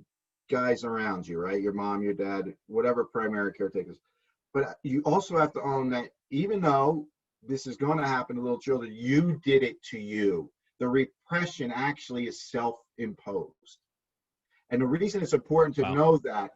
guys around you, right? Your mom, your dad, whatever primary caretakers. But you also have to own that even though this is going to happen to little children, you did it to you. The repression actually is self-imposed. And the reason it's important to know that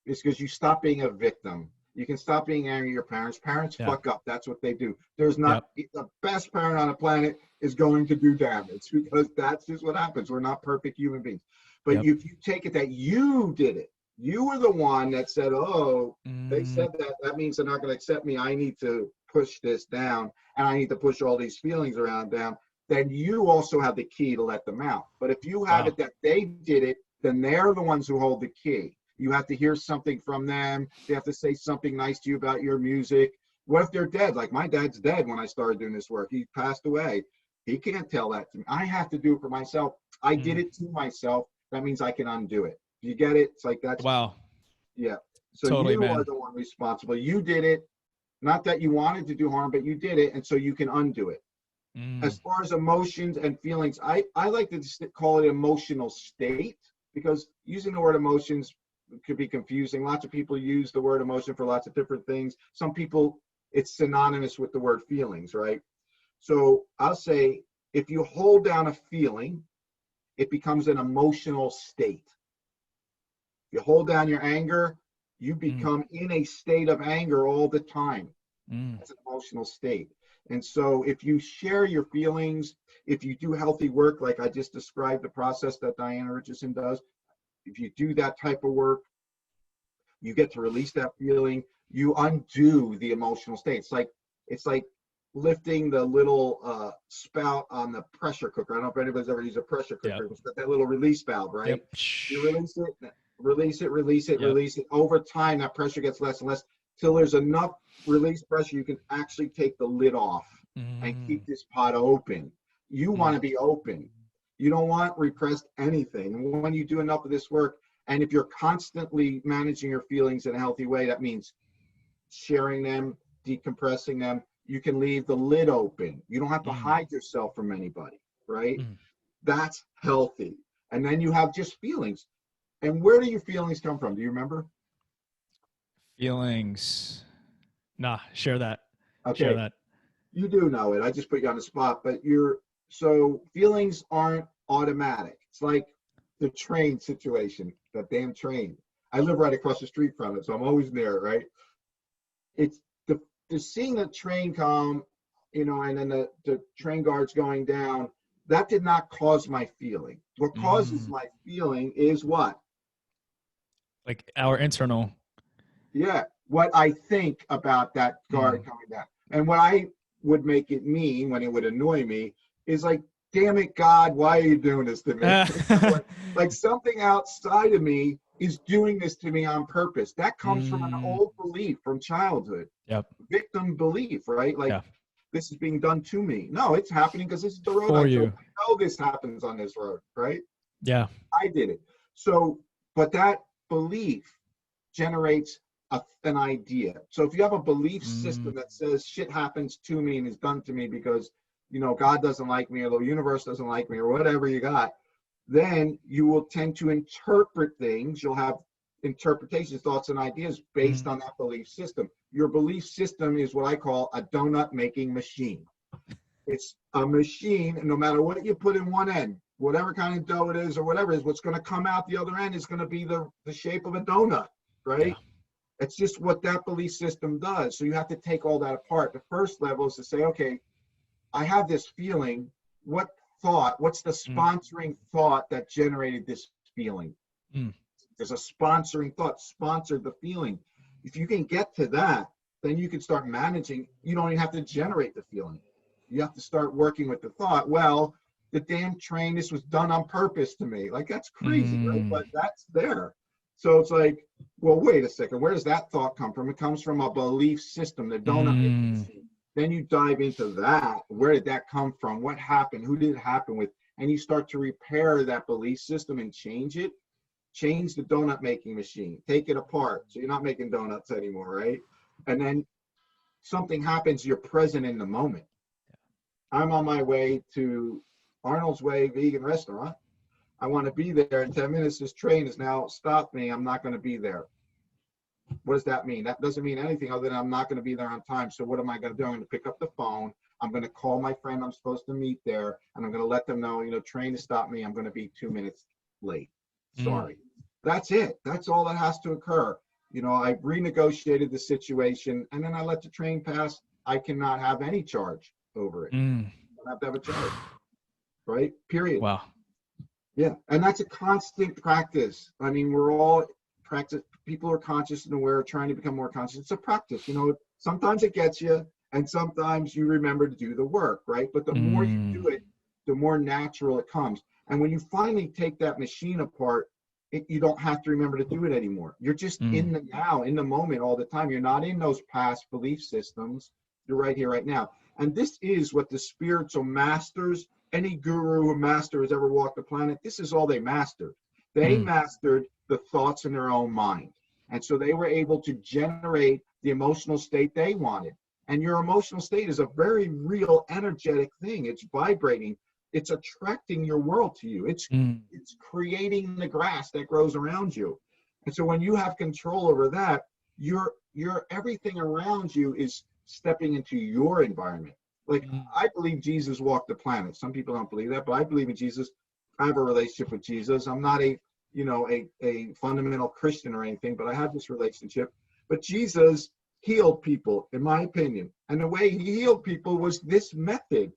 is because you stop being a victim. You can stop being angry at your parents. Parents fuck up. That's what they do. There's not the best parent on the planet is going to do damage, because that's just what happens. We're not perfect human beings. But if you take it that you did it, you were the one that said, oh, they said that, that means they're not going to accept me. I need to push this down, and I need to push all these feelings around down. Then you also have the key to let them out. But if you have it that they did it, then they're the ones who hold the key. You have to hear something from them. They have to say something nice to you about your music. What if they're dead? Like my dad's dead when I started doing this work. He passed away. He can't tell that to me. I have to do it for myself. I did it to myself. That means I can undo it. You get it? It's like that's yeah. So totally, you are the one responsible. You did it. Not that you wanted to do harm, but you did it, and so you can undo it. As far as emotions and feelings, I like to call it emotional state, because using the word emotions could be confusing. Lots of people use the word emotion for lots of different things. Some people, it's synonymous with the word feelings, right? So I'll say, if you hold down a feeling, it becomes an emotional state. If you hold down your anger, you become in a state of anger all the time. That's an emotional state. And so if you share your feelings, if you do healthy work, like I just described the process that Diana Richardson does, if you do that type of work, you get to release that feeling, you undo the emotional state. It's like lifting the little spout on the pressure cooker. I don't know if anybody's ever used a pressure cooker. It's got that little release valve, right? Yep. You release it, release it, release it, Yep. release it. Over time, that pressure gets less and less till there's enough release pressure you can actually take the lid off and keep this pot open. You want to be open. You don't want repressed anything. And when you do enough of this work, and if you're constantly managing your feelings in a healthy way, that means sharing them, decompressing them. You can leave the lid open. You don't have to hide yourself from anybody, right? That's healthy. And then you have just feelings. And where do your feelings come from? Do you remember? Feelings. Nah, share that. Okay. Share that. You do know it. I just put you on the spot, but so feelings aren't automatic. It's like the train situation, that damn train. I live right across the street from it, so I'm always near it, right? It's the seeing the train come, and then the train guards going down, that did not cause my feeling. What causes my feeling is what? Like our internal. Yeah, what I think about that guard coming down. And what I would make it mean, when it would annoy me, is like, damn it, God, why are you doing this to me? like something outside of me is doing this to me on purpose. That comes from an old belief from childhood. Yep. Victim belief, right? Like, this is being done to me. No, it's happening because this is the road. For I you. know this happens on this road, right? Yeah. I did it. So, but that belief generates an idea. So if you have a belief system that says shit happens to me and is done to me because, God doesn't like me, or the universe doesn't like me, or whatever you got, then you will tend to interpret things. You'll have interpretations, thoughts, and ideas based on that belief system. Your belief system is what I call a donut making machine. It's a machine, and no matter what you put in one end, whatever kind of dough it is or whatever it is, what's going to come out the other end is going to be the shape of a donut, right? Yeah. It's just what that belief system does. So you have to take all that apart. The first level is to say, okay, I have this feeling. What's the sponsoring thought that generated this feeling? There's a sponsoring thought, sponsored the feeling. If you can get to that, then you can start managing. You don't even have to generate the feeling. You have to start working with the thought. Well, the damn train, this was done on purpose to me. Like, that's crazy, right? But that's there. So it's like, well, wait a second. Where does that thought come from? It comes from a belief system, the donut making machine. Then you dive into that. Where did that come from? What happened? Who did it happen with? And you start to repair that belief system and change it. Change the donut making machine. Take it apart. So you're not making donuts anymore, right? And then something happens. You're present in the moment. I'm on my way to Arnold's Way Vegan Restaurant. I want to be there in 10 minutes. This train has now stopped me. I'm not going to be there. What does that mean? That doesn't mean anything other than I'm not going to be there on time. So what am I going to do? I'm going to pick up the phone. I'm going to call my friend I'm supposed to meet there, and I'm going to let them know, train has stopped me. I'm going to be 2 minutes late. Sorry. That's it. That's all that has to occur. I renegotiated the situation, and then I let the train pass. I cannot have any charge over it. I don't have to have a charge. Right? Period. Wow. Yeah. And that's a constant practice. I mean, we're all practice. People are conscious and aware, trying to become more conscious. It's a practice. Sometimes it gets you, and sometimes you remember to do the work, right? But the more you do it, the more natural it comes. And when you finally take that machine apart, you don't have to remember to do it anymore. You're just in the now, in the moment all the time. You're not in those past belief systems. You're right here, right now. And this is what the spiritual masters, any guru or master has ever walked the planet, this is all they mastered. They mastered the thoughts in their own mind. And so they were able to generate the emotional state they wanted. And your emotional state is a very real energetic thing. It's vibrating. It's attracting your world to you. It's creating the grass that grows around you. And so when you have control over that, your everything around you is stepping into your environment. Like, I believe Jesus walked the planet. Some people don't believe that, but I believe in Jesus. I have a relationship with Jesus. I'm not a fundamental Christian or anything, but I have this relationship. But Jesus healed people, in my opinion. And the way he healed people was this method.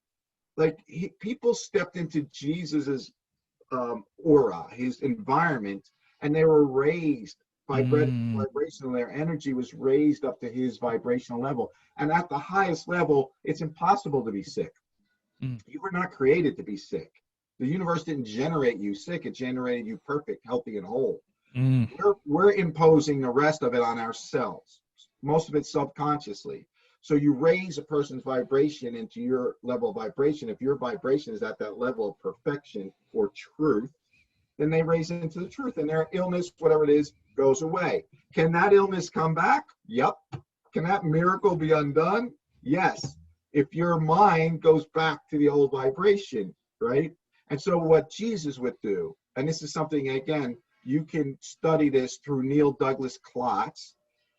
Like, people stepped into Jesus's aura, his environment, and they were raised Mm. vibrational, their energy was raised up to his vibrational level. And at the highest level, it's impossible to be sick. Mm. You were not created to be sick. The universe didn't generate you sick, it generated you perfect, healthy, and whole. Mm. We're imposing the rest of it on ourselves, most of it subconsciously. So you raise a person's vibration into your level of vibration. If your vibration is at that level of perfection or truth, then they raise into the truth, and their illness, whatever it is, goes away. Can that illness come back? Yep. Can that miracle be undone? Yes. If your mind goes back to the old vibration, right? And so what Jesus would do, and this is something, again, you can study this through Neil Douglas Klotz,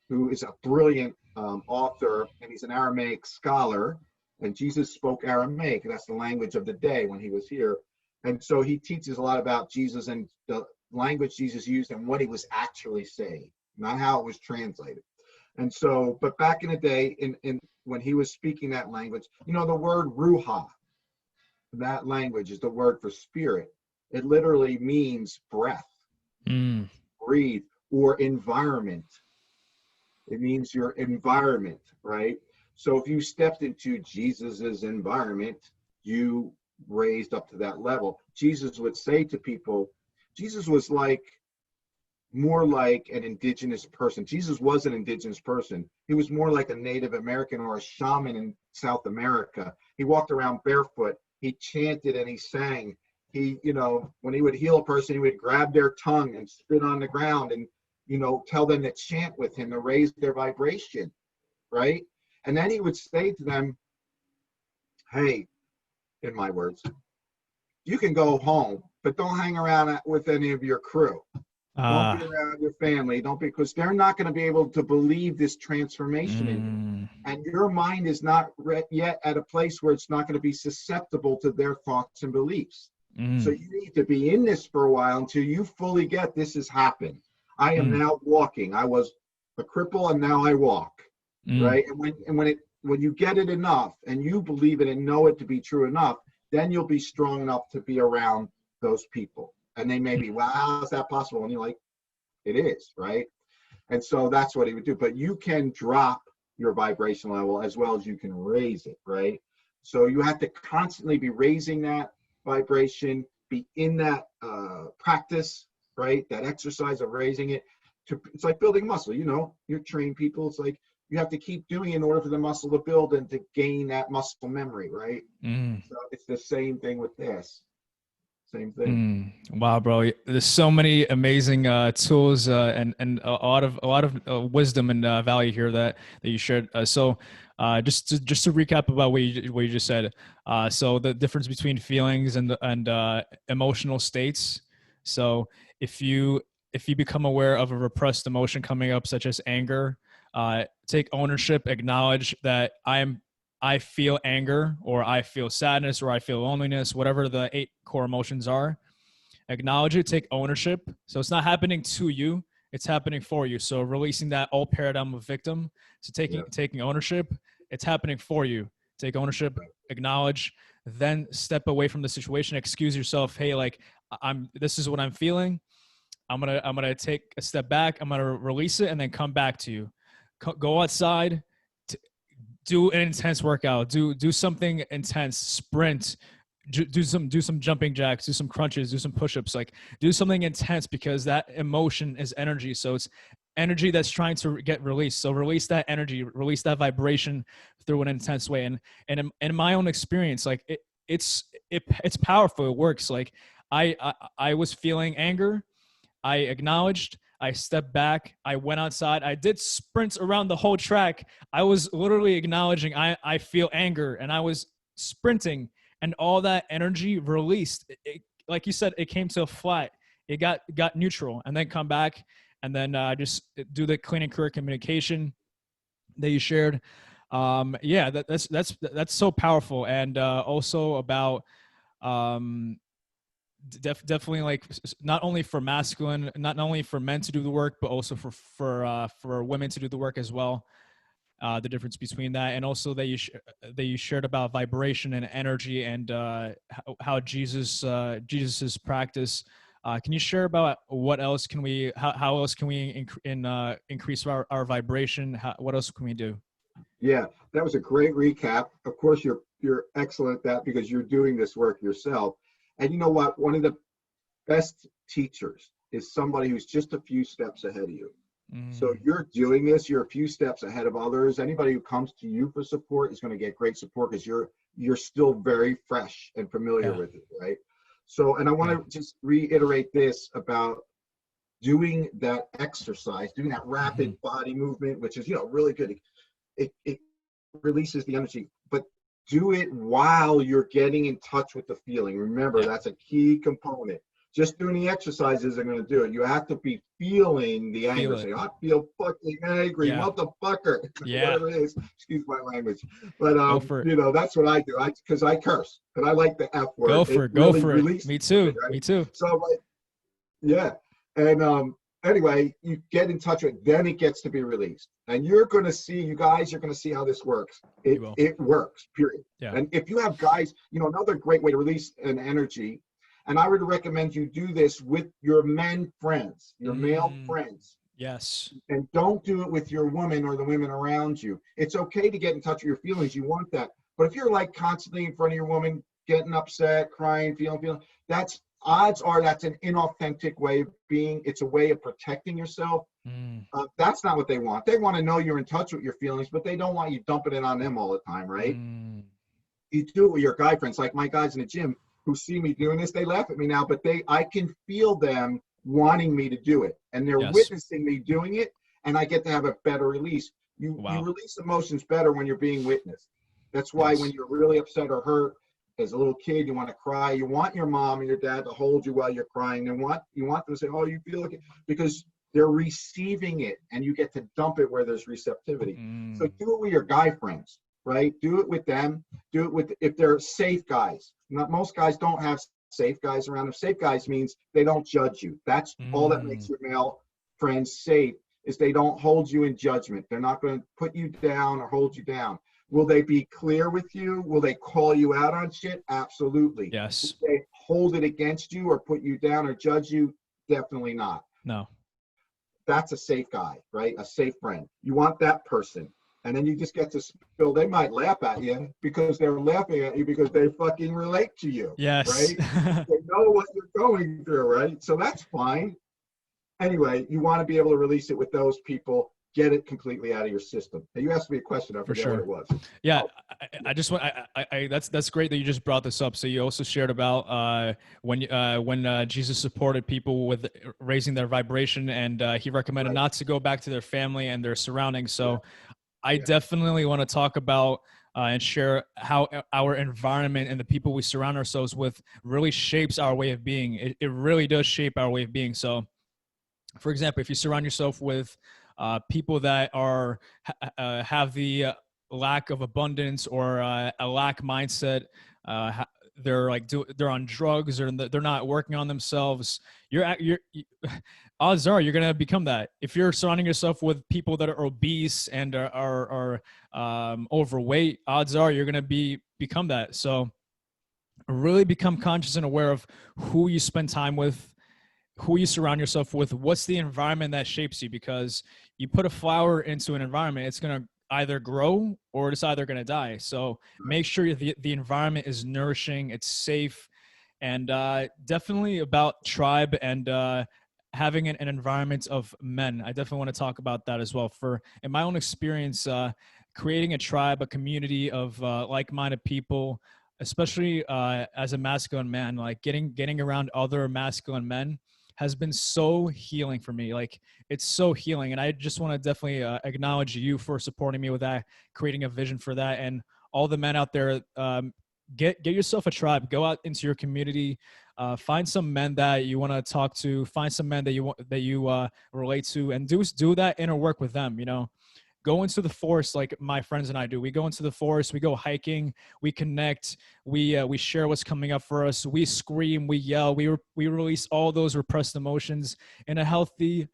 who is a brilliant author, and he's an Aramaic scholar. And Jesus spoke Aramaic, and that's the language of the day when he was here. And so he teaches a lot about Jesus and the language Jesus used and what he was actually saying, not how it was translated. And so, but back in the day, in when he was speaking that language, you know, the word ruha, that language is the word for spirit. It literally means breath, Mm. breathe, or environment. It means your environment, right? So if you stepped into Jesus's environment, you raised up to that level. Jesus would say to people, Jesus was like more like an indigenous person. Jesus was an indigenous person. He was more like a Native American or a shaman in South America. He walked around barefoot. He chanted and he sang. He, you know, when he would heal a person, he would grab their tongue and spit on the ground and, you know, tell them to chant with him to raise their vibration, right? And then he would say to them, hey, in my words, you can go home, but don't hang around with any of your crew. Don't be Ah. around your family. Don't be, because they're not going to be able to believe this transformation in you. Mm. And your mind is not yet at a place where it's not going to be susceptible to their thoughts and beliefs. So Mm. you need to be in this for a while until you fully get this has happened. I am Mm. now walking. I was a cripple and now I walk, Mm. right? And when you get it enough and you believe it and know it to be true enough, then you'll be strong enough to be around those people. And they may be, well, how is that possible? And you're like, it is, right? And so that's what he would do. But you can drop your vibration level as well as you can raise it, right? So you have to constantly be raising that vibration, be in that practice, right? That exercise of raising it. It's like building muscle, you know, you're trained people. It's like you have to keep doing it in order for the muscle to build and to gain that muscle memory, right? Mm. So it's the same thing with this. Same thing. Mm. Wow, bro! There's so many amazing tools and a lot of wisdom and value here that you shared. Just to recap about what you just said. So the difference between feelings and emotional states. So if you if you become aware of a repressed emotion coming up, such as anger, take ownership, acknowledge that I feel anger or I feel sadness or I feel loneliness, whatever the 8 core emotions are. Acknowledge it, take ownership. So it's not happening to you, it's happening for you. So releasing that old paradigm of victim. So taking Yeah. taking ownership, it's happening for you. Take ownership, acknowledge, then step away from the situation, excuse yourself, hey, like I'm this is what I'm feeling. I'm gonna take a step back, I'm gonna release it and then come back to you. Go outside, do an intense workout, do something intense, sprint, do some jumping jacks, do some crunches, do some push-ups, like do something intense because that emotion is energy. So it's energy that's trying to get released. So release that energy, release that vibration through an intense way. And in my own experience, like it's powerful. It works. Like I was feeling anger, I acknowledged, I stepped back, I went outside, I did sprints around the whole track. I was literally acknowledging I feel anger and I was sprinting and all that energy released. Like you said, it came to a flat. It got neutral and then come back and then just do the clean and clear communication that you shared. Yeah, that's so powerful and also about um, definitely like not only for masculine, not only for men to do the work, but also for women to do the work as well. The difference between that, and also that you shared about vibration and energy, and how Jesus's practice Can you share about what else can we, how else can we increase our vibration? What else can we do? Yeah, that was a great recap. Of course, you're excellent at that because you're doing this work yourself. And you know what? One of the best teachers is somebody who's just a few steps ahead of you. So you're doing this, you're a few steps ahead of others. Anybody who comes to you for support is going to get great support because you're still very fresh and familiar with it, right? So, and I want to just reiterate this about doing that exercise, doing that rapid body movement, which is, really good. It releases the energy, but do it while you're getting in touch with the feeling. Remember, that's a key component. Just doing the exercise isn't going to do it. You have to be feeling the anger. Say, I feel fucking angry, motherfucker. Whatever it is. Excuse my language. But, that's what I do. Because I curse. And I like the F word. Go for it. Me too. Right? Me too. So, yeah. And anyway, you get in touch with it. Then it gets to be released. And you're going to see, you guys are going to see how this works. It works, period. Yeah. And if you have guys, another great way to release an energy, and I would recommend you do this with your men friends, your male friends. Yes. And don't do it with your woman or the women around you. It's okay to get in touch with your feelings. You want that. But if you're like constantly in front of your woman, getting upset, crying, feeling, odds are that's an inauthentic way of being. It's a way of protecting yourself. That's not what they want. They want to know you're in touch with your feelings, but they don't want you dumping it on them all the time, right? You do it with your guy friends, like my guys in the gym who see me doing this. They laugh at me now, but I can feel them wanting me to do it, and they're witnessing me doing it, and I get to have a better release. You release emotions better when you're being witnessed. That's why when you're really upset or hurt as a little kid, you want to cry. You want your mom and your dad to hold you while you're crying. You want them to say, "Oh, you feel like it," because they're receiving it, and you get to dump it where there's receptivity. So do it with your guy friends, right? Do it with them. Do it with, if they're safe guys. Not most guys don't have safe guys around them. Safe guys means they don't judge you. That's all that makes your male friends safe, is they don't hold you in judgment. They're not going to put you down or hold you down. Will they be clear with you? Will they call you out on shit? Absolutely. Yes. Will they hold it against you or put you down or judge you? Definitely not. No. That's a safe guy, right? A safe friend. You want that person. And then you just get to spill. They might laugh at you because they're laughing at you because they fucking relate to you. Yes. Right? They know what you're going through, right? So that's fine. Anyway, you want to be able to release it with those people. Get it completely out of your system. Now, you asked me a question. I forget what it was. Yeah, I just want. That's great that you just brought this up. So you also shared about when Jesus supported people with raising their vibration, and he recommended not to go back to their family and their surroundings. So I definitely want to talk about and share how our environment and the people we surround ourselves with really shapes our way of being. It really does shape our way of being. So, for example, if you surround yourself with people that are have the lack of abundance or a lack mindset, they're on drugs or they're not working on themselves, odds are you're gonna become that. If you're surrounding yourself with people that are obese and are overweight, odds are you're gonna become that. So really become conscious and aware of who you spend time with, who you surround yourself with, what's the environment that shapes you, because you put a flower into an environment, it's going to either grow or it's either going to die. So make sure the environment is nourishing, it's safe, and definitely about tribe and having an environment of men. I definitely want to talk about that as well. In my own experience, creating a tribe, a community of like-minded people, especially as a masculine man, like getting around other masculine men has been so healing for me. Like, it's so healing. And I just want to definitely acknowledge you for supporting me with that, creating a vision for that. And all the men out there, get yourself a tribe, go out into your community, find some men that you want to talk to, find some men that you relate to, and do that inner work with them. Go into the forest like my friends and I do. We go into the forest, we go hiking, we connect, we share what's coming up for us, we scream, we yell, we release all those repressed emotions in a healthy,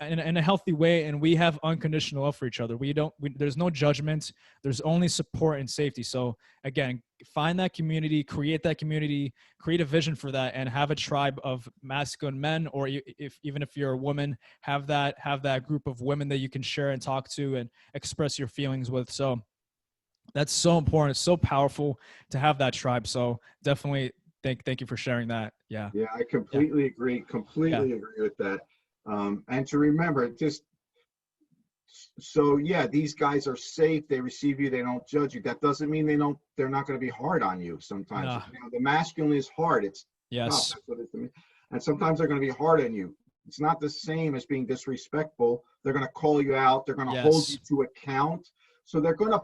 in a healthy way, and we have unconditional love for each other. There's no judgment. There's only support and safety. So again, find that community, create a vision for that, and have a tribe of masculine men, or even if you're a woman, have that group of women that you can share and talk to and express your feelings with. So that's so important. It's so powerful to have that tribe. So definitely thank you for sharing that. Yeah. Yeah, I completely agree. Completely agree with that. And to remember, these guys are safe. They receive you. They don't judge you. That doesn't mean they're not going to be hard on you sometimes. No. The masculine is hard. It's yes. tough. That's what it is. And sometimes they're going to be hard on you. It's not the same as being disrespectful. They're going to call you out. They're going to hold you to account. So they're going to,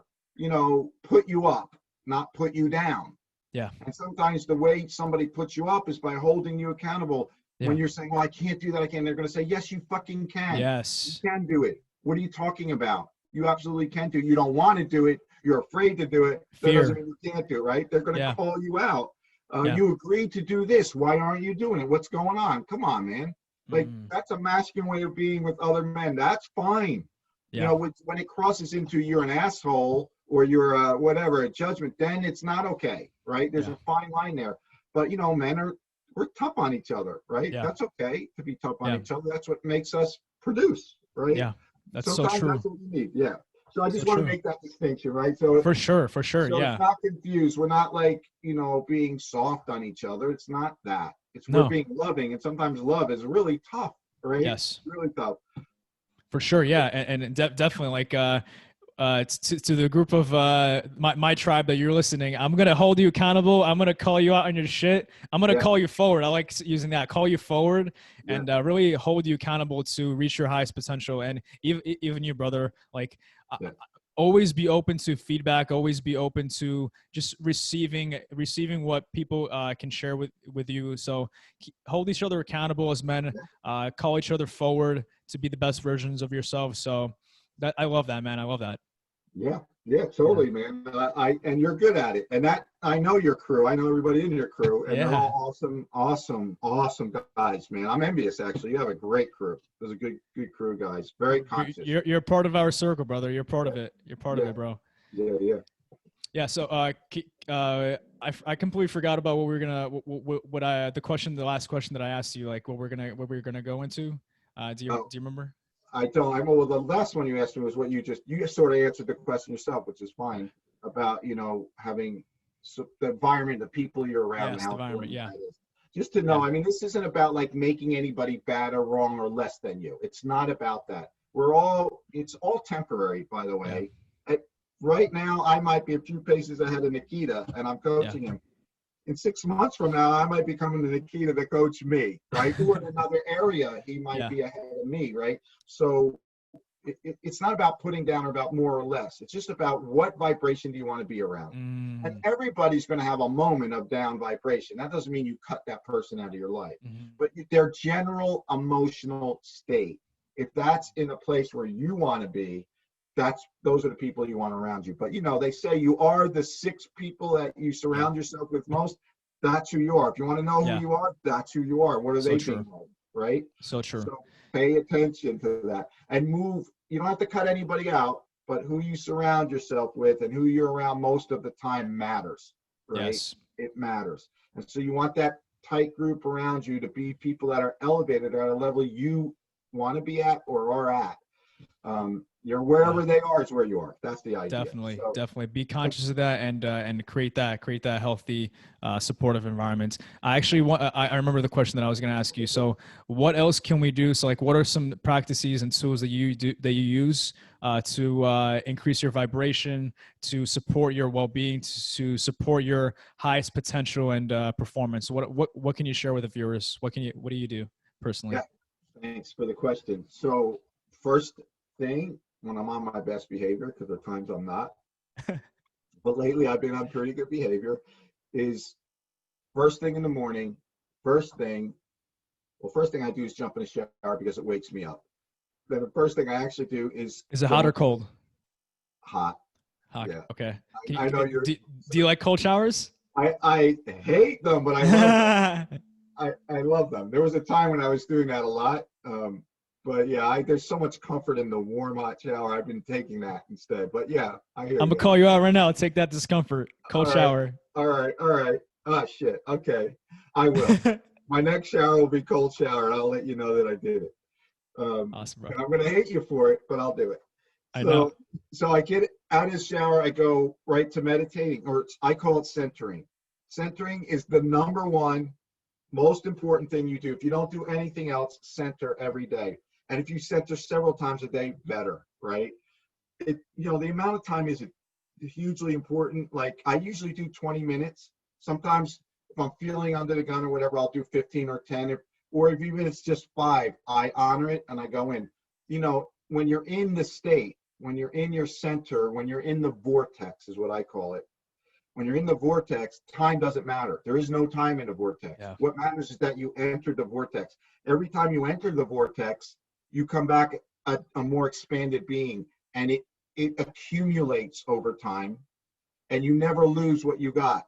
put you up, not put you down. Yeah. And sometimes the way somebody puts you up is by holding you accountable. Yeah. When you're saying, well, I can't do that, they're going to say, yes, you fucking can. Yes. You can do it. What are you talking about? You absolutely can do it. You don't want to do it. You're afraid to do it. That doesn't mean you can't do it, right? They're going to call you out. You agreed to do this. Why aren't you doing it? What's going on? Come on, man. Like, that's a masculine way of being with other men. That's fine. Yeah. When it crosses into you're an asshole or you're a judgment, then it's not okay, right? There's a fine line there. But, we're tough on each other, right? Yeah. That's okay to be tough on each other. That's what makes us produce, right? Yeah, that's sometimes so true. That's what we need, yeah. So I just want to make that distinction, right? So for sure, so it's not confused. We're not like, being soft on each other. It's not that. We're being loving, and sometimes love is really tough, right? Yes. It's really tough. For sure, yeah, and definitely like to the group of my tribe that you're listening, I'm gonna hold you accountable. I'm gonna call you out on your shit. I'm gonna call you forward. I like using that. Call you forward and really hold you accountable to reach your highest potential. And even you, brother, like always be open to feedback. Always be open to just receiving what people can share with you. So hold each other accountable as men. Call each other forward to be the best versions of yourself. So that I love that, man. I love that. Yeah, totally, man. And you're good at it. And that I know your crew. I know everybody in your crew, and they're all awesome guys, man. I'm envious, actually. You have a great crew. There's a good crew, guys. Very conscious. You're part of our circle, brother. You're part of it. You're part of it, bro. Yeah. So I completely forgot about what we were gonna the last question that I asked you, like what we were gonna go into. Do you remember? I don't. Well, the last one you asked me was what you sort of answered the question yourself, which is fine, about having the environment, the people you're around, and how important that is. Just to know, I mean, this isn't about like making anybody bad or wrong or less than you. It's not about that. It's all temporary, by the way. Right now, I might be a few paces ahead of Nikita, and I'm coaching him. In 6 months from now, I might be coming to Nikita to coach me, right? Or in another area, he might be ahead of me, right? So it's not about putting down or about more or less. It's just about what vibration do you want to be around. And everybody's going to have a moment of down vibration. That doesn't mean you cut that person out of your life. But their general emotional state, if that's in a place where you want to be, those are the people you want around you. But they say you are the 6 people that you surround yourself with most. That's who you are. If you want to know who you are, that's who you are. What are they being like, right? So true. So pay attention to that and move. You don't have to cut anybody out, but who you surround yourself with and who you're around most of the time matters, right? Yes. It matters. And so you want that tight group around you to be people that are elevated or at a level you want to be at or are at. You're wherever they are is where you are. That's the idea. Definitely be conscious of that and create that healthy, supportive environment. I remember the question that I was going to ask you. So what else can we do? So like, what are some practices and tools that you use to increase your vibration, to support your well-being, to support your highest potential and performance? What can you share with the viewers? What do you do personally? Yeah, thanks for the question. So first thing, when I'm on my best behavior, because there are times I'm not, but lately I've been on pretty good behavior, is first thing in the morning, first thing I do is jump in the shower because it wakes me up. Then the first thing I actually do is it hot or cold? Hot. Yeah. Okay. I know you're. Do you like cold showers? I hate them, but I love them. I love them. There was a time when I was doing that a lot. But yeah, there's so much comfort in the warm hot shower. I've been taking that instead. But yeah, I hear I'm gonna you. call you out right now. Take that discomfort. All Cold right, shower. all right, all right. Ah, shit. Okay, I will. My next shower will be cold shower, and I'll let you know that I did it. Awesome, bro. And I'm gonna hate you for it, but I'll do it. I know. So I get out of the shower, I go right to meditating, or I call it centering. Centering is the number one most important thing you do. If you don't do anything else, center every day. And if you center several times a day, better, right? The amount of time is hugely important. Like I usually do 20 minutes. Sometimes if I'm feeling under the gun or whatever, I'll do 15 or 10. Or if even it's just 5, I honor it and I go in. When you're in the state, when you're in your center, when you're in the vortex is what I call it. When you're in the vortex, time doesn't matter. There is no time in a vortex. Yeah. What matters is that you enter the vortex. Every time you enter the vortex, you come back a more expanded being, and it accumulates over time, and you never lose what you got.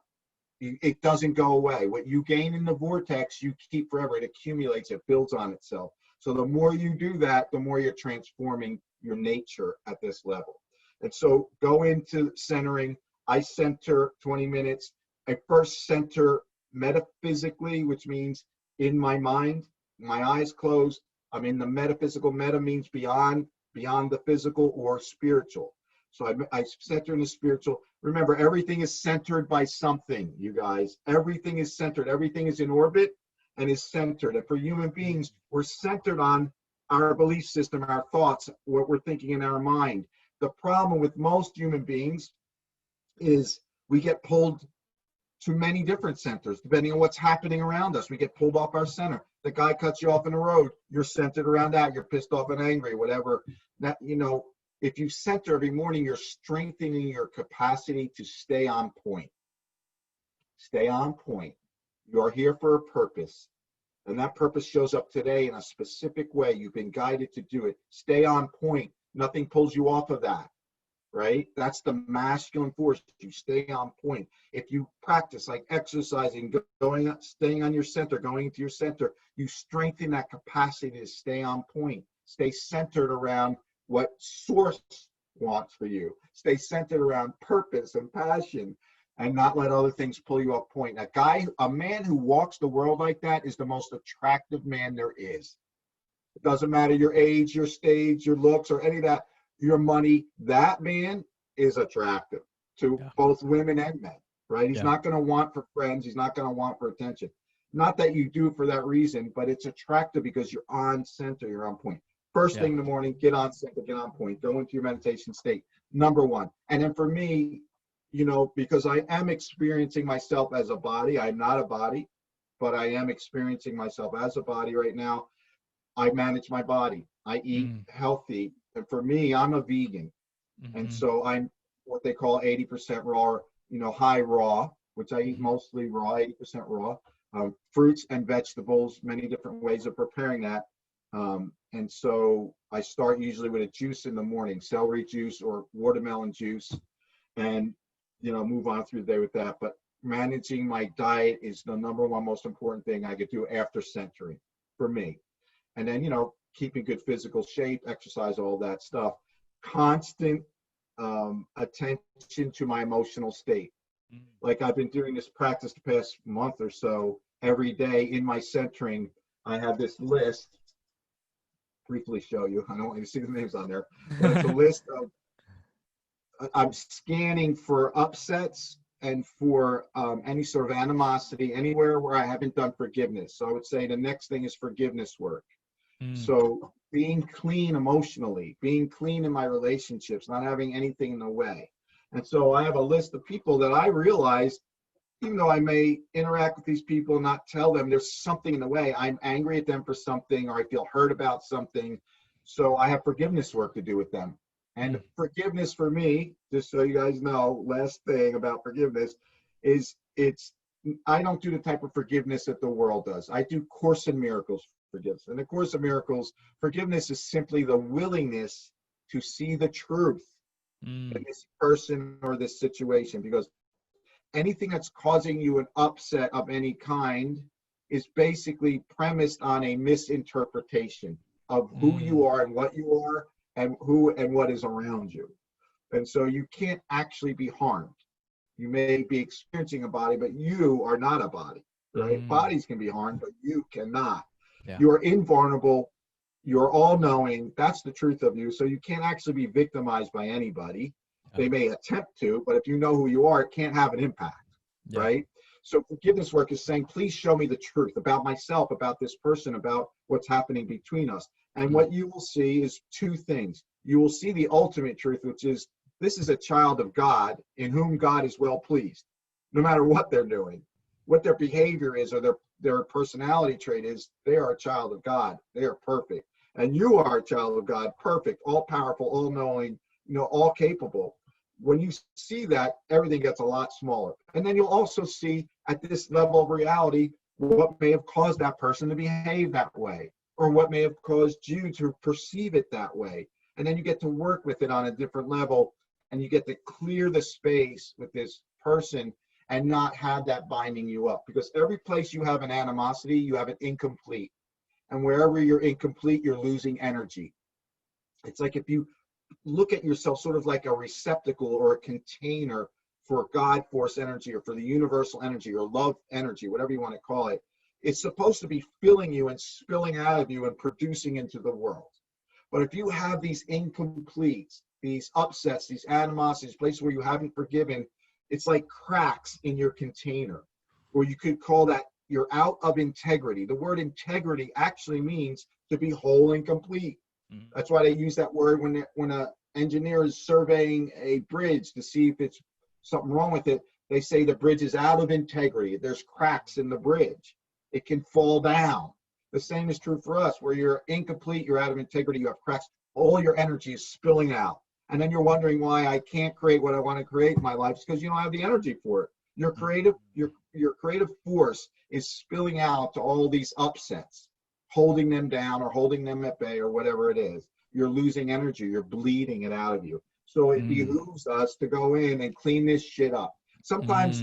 It doesn't go away. What you gain in the vortex, you keep forever. It accumulates, it builds on itself. So the more you do that, the more you're transforming your nature at this level. And so go into centering. I center 20 minutes. I first center metaphysically, which means in my mind, my eyes closed. I'm in the metaphysical. Meta means beyond the physical or spiritual. So I center in the spiritual. Remember, everything is centered by something, you guys. Everything is centered. Everything is in orbit and is centered. And for human beings, we're centered on our belief system, our thoughts, what we're thinking in our mind. The problem with most human beings is we get pulled to many different centers, depending on what's happening around us. We get pulled off our center. The guy cuts you off in the road, you're centered around that. You're pissed off and angry, whatever. That, if you center every morning, you're strengthening your capacity to stay on point. Stay on point. You are here for a purpose. And that purpose shows up today in a specific way. You've been guided to do it. Stay on point. Nothing pulls you off of that, right? That's the masculine force. You stay on point. If you practice like exercising, staying on your center, going into your center, you strengthen that capacity to stay on point. Stay centered around what source wants for you. Stay centered around purpose and passion, and not let other things pull you off point. A man who walks the world like that is the most attractive man there is. It doesn't matter your age, your stage, your looks, or any of that, your money. That man is attractive to both women and men, right? He's not going to want for friends. He's not going to want for attention. Not that you do it for that reason, but it's attractive because you're on center, you're on point. First thing in the morning, get on center, get on point, go into your meditation state, number one. And then for me, because I am experiencing myself as a body, I'm not a body, but I am experiencing myself as a body right now. I manage my body. I eat healthy. And for me, I'm a vegan. And so I'm what they call 80% raw, high raw, which I eat mostly raw, 80% raw. Fruits and vegetables, many different ways of preparing that. And so I start usually with a juice in the morning, celery juice or watermelon juice, and move on through the day with that. But managing my diet is the number one most important thing I could do after centering for me. And then, keeping good physical shape, exercise, all that stuff. Constant attention to my emotional state. Like I've been doing this practice the past month or so. Every day in my centering, I have this list. Briefly show you. I don't want you to see the names on there, but it's a list of. I'm scanning for upsets and for any sort of animosity anywhere where I haven't done forgiveness. So I would say the next thing is forgiveness work. So being clean emotionally, being clean in my relationships, not having anything in the way. And so I have a list of people that I realize, even though I may interact with these people and not tell them there's something in the way, I'm angry at them for something, or I feel hurt about something. So I have forgiveness work to do with them. And forgiveness for me, just so you guys know, last thing about forgiveness is I don't do the type of forgiveness that the world does. I do Course in Miracles forgiveness. And the Course in Miracles, forgiveness is simply the willingness to see the truth in this person or this situation, because anything that's causing you an upset of any kind is basically premised on a misinterpretation. of who you are and what you are and who and what is around you. And so you can't actually be harmed. You may be experiencing a body, but you are not a body, right? Bodies can be harmed, but you cannot. Yeah. You are invulnerable. You're all knowing. That's the truth of you. So you can't actually be victimized by anybody. They may attempt to, but if you know who you are, it can't have an impact, right? So forgiveness work is saying, please show me the truth about myself, about this person, about what's happening between us. And what you will see is two things. You will see the ultimate truth, which is this is a child of God in whom God is well pleased, no matter what they're doing, what their behavior is, or their personality trait is. They are a child of God. They are perfect. And you are a child of God, perfect, all powerful, all knowing, all capable. When you see that, everything gets a lot smaller. And then you'll also see at this level of reality what may have caused that person to behave that way, or what may have caused you to perceive it that way. And then you get to work with it on a different level, and you get to clear the space with this person and not have that binding you up. Because every place you have an animosity, you have an incomplete. And wherever you're incomplete, you're losing energy. It's like if you look at yourself sort of like a receptacle or a container for God force energy, or for the universal energy, or love energy, whatever you want to call it. It's supposed to be filling you and spilling out of you and producing into the world. But if you have these incompletes, these upsets, these animosities, places where you haven't forgiven, it's like cracks in your container, or you could call that you're out of integrity. The word integrity actually means to be whole and complete. That's why they use that word when an engineer is surveying a bridge to see if it's something wrong with it. They say the bridge is out of integrity. There's cracks in the bridge. It can fall down. The same is true for us. Where you're incomplete, you're out of integrity, you have cracks, all your energy is spilling out. And then you're wondering why I can't create what I want to create in my life. It's because you don't have the energy for it. Your creative force is spilling out to all these upsets, holding them down or holding them at bay or whatever it is. You're losing energy. You're bleeding it out of you. So it behooves us to go in and clean this shit up. Sometimes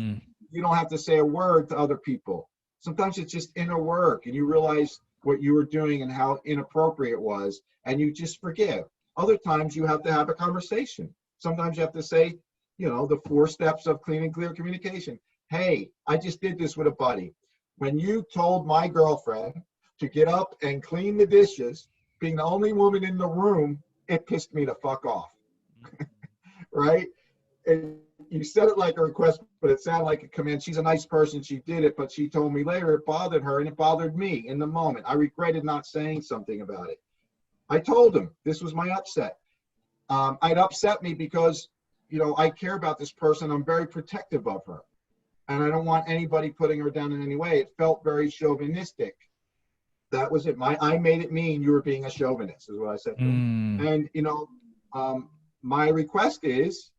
you don't have to say a word to other people. Sometimes it's just inner work, and you realize what you were doing and how inappropriate it was, and you just forgive. Other times you have to have a conversation. Sometimes you have to say, the 4 steps of clean and clear communication. Hey, I just did this with a buddy. When you told my girlfriend to get up and clean the dishes, being the only woman in the room, it pissed me the fuck off. Right? And you said it like a request, but it sounded like a command. She's a nice person. She did it, but she told me later it bothered her, and it bothered me in the moment. I regretted not saying something about it. I told him this was my upset. It upset me because, I care about this person. I'm very protective of her, and I don't want anybody putting her down in any way. It felt very chauvinistic. That was it. I made it mean you were being a chauvinist, is what I said to him. And, my request is,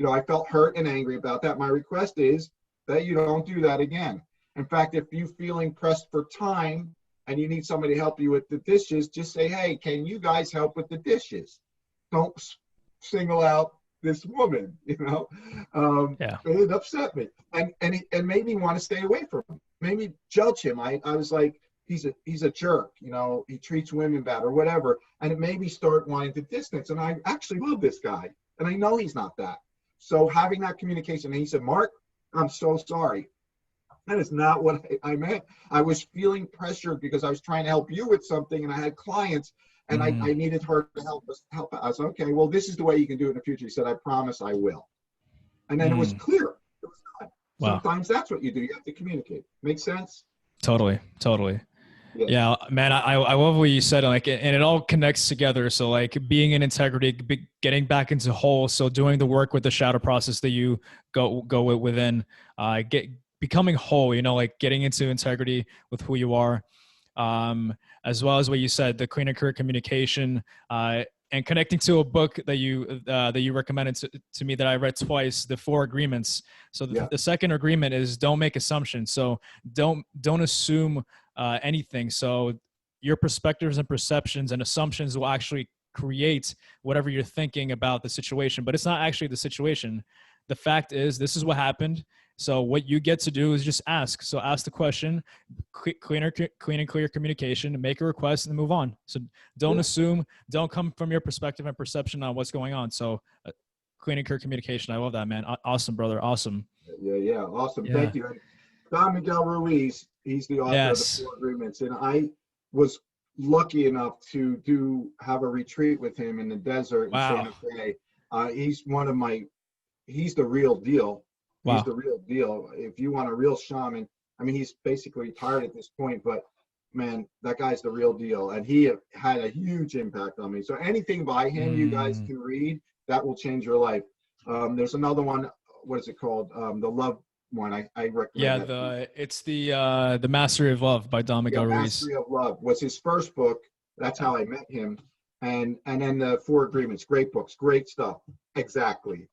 I felt hurt and angry about that. My request is that you don't do that again. In fact, if you're feeling pressed for time and you need somebody to help you with the dishes, just say, hey, can you guys help with the dishes? Don't single out this woman, It upset me. And it made me want to stay away from him, made me judge him. I was like, he's a jerk, he treats women bad or whatever. And it made me start wanting to distance. And I actually love this guy. And I know he's not that. So having that communication, and he said, Mark, I'm so sorry. That is not what I meant. I was feeling pressured because I was trying to help you with something, and I had clients, and I needed her to help us. I said, okay, well, this is the way you can do it in the future. He said, I promise I will. And then it was clear. It was done. Wow. Sometimes that's what you do. You have to communicate. Make sense? Totally. Yeah, man, I love what you said, and it all connects together. So like being in integrity, getting back into whole. So doing the work with the shadow process that you go within, becoming whole, like getting into integrity with who you are, as well as what you said, the clean and clear communication, and connecting to a book that you recommended to me that I read twice, the 4 agreements. So the second agreement is don't make assumptions. So don't assume anything. So your perspectives and perceptions and assumptions will actually create whatever you're thinking about the situation, but it's not actually the situation. The fact is, this is what happened. So what you get to do is just ask. So ask the question, clean and clear communication, make a request, and move on. So don't assume, don't come from your perspective and perception on what's going on. So clean and clear communication. I love that, man. Awesome, brother. Awesome. Yeah. Awesome. Yeah. Thank you. And Don Miguel Ruiz, he's the author of the Yes. 4 Agreements. And I was lucky enough to have a retreat with him in the desert in Wow. Santa Fe. He's the real deal. He's Wow. the real deal. If you want a real shaman, I mean, he's basically retired at this point, but man, that guy's the real deal. And he had a huge impact on me. So anything by him you guys can read, that will change your life. There's another one. What is it called? The Love one. I recommend. Yeah, it's the Mastery of Love by Don Miguel Ruiz. Mastery of Love was his first book. That's how I met him. And then the 4 Agreements, great books, great stuff. Exactly.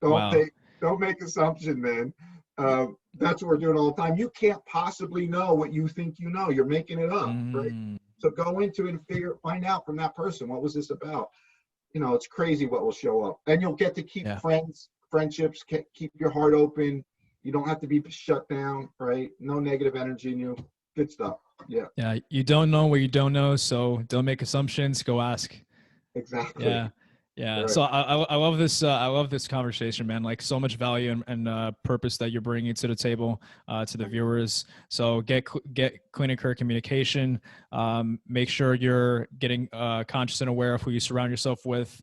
Don't make assumption, man. That's what we're doing all the time. You can't possibly know what you think you know. You're making it up, right? So go into it and find out from that person, what was this about? You know, it's crazy what will show up. And you'll get to keep friendships, keep your heart open. You don't have to be shut down, right? No negative energy in you. Good stuff. Yeah. Yeah. You don't know what you don't know. So don't make assumptions. Go ask. Exactly. Yeah. Yeah. Right. So I love this. I love this conversation, man. Like so much value and purpose that you're bringing to the table, to the viewers. So get clean and clear communication. Make sure you're getting conscious and aware of who you surround yourself with.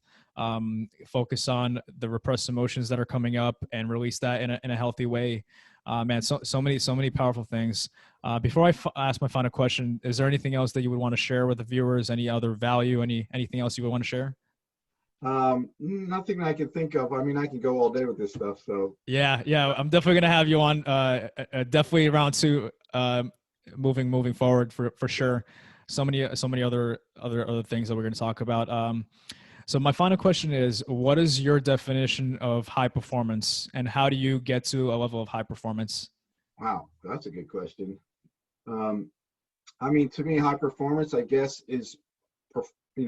Focus on the repressed emotions that are coming up and release that in a healthy way. Man, so many powerful things. Before I ask my final question, is there anything else that you would want to share with the viewers? Any other value? Anything else you would want to share? Nothing I can think of. I mean, I can go all day with this stuff. So yeah, I'm definitely gonna have you on. Definitely round 2. Moving forward for sure. So many other things that we're gonna talk about. So my final question is, what is your definition of high performance, and how do you get to a level of high performance? Wow, that's a good question. I mean, to me, high performance, I guess, is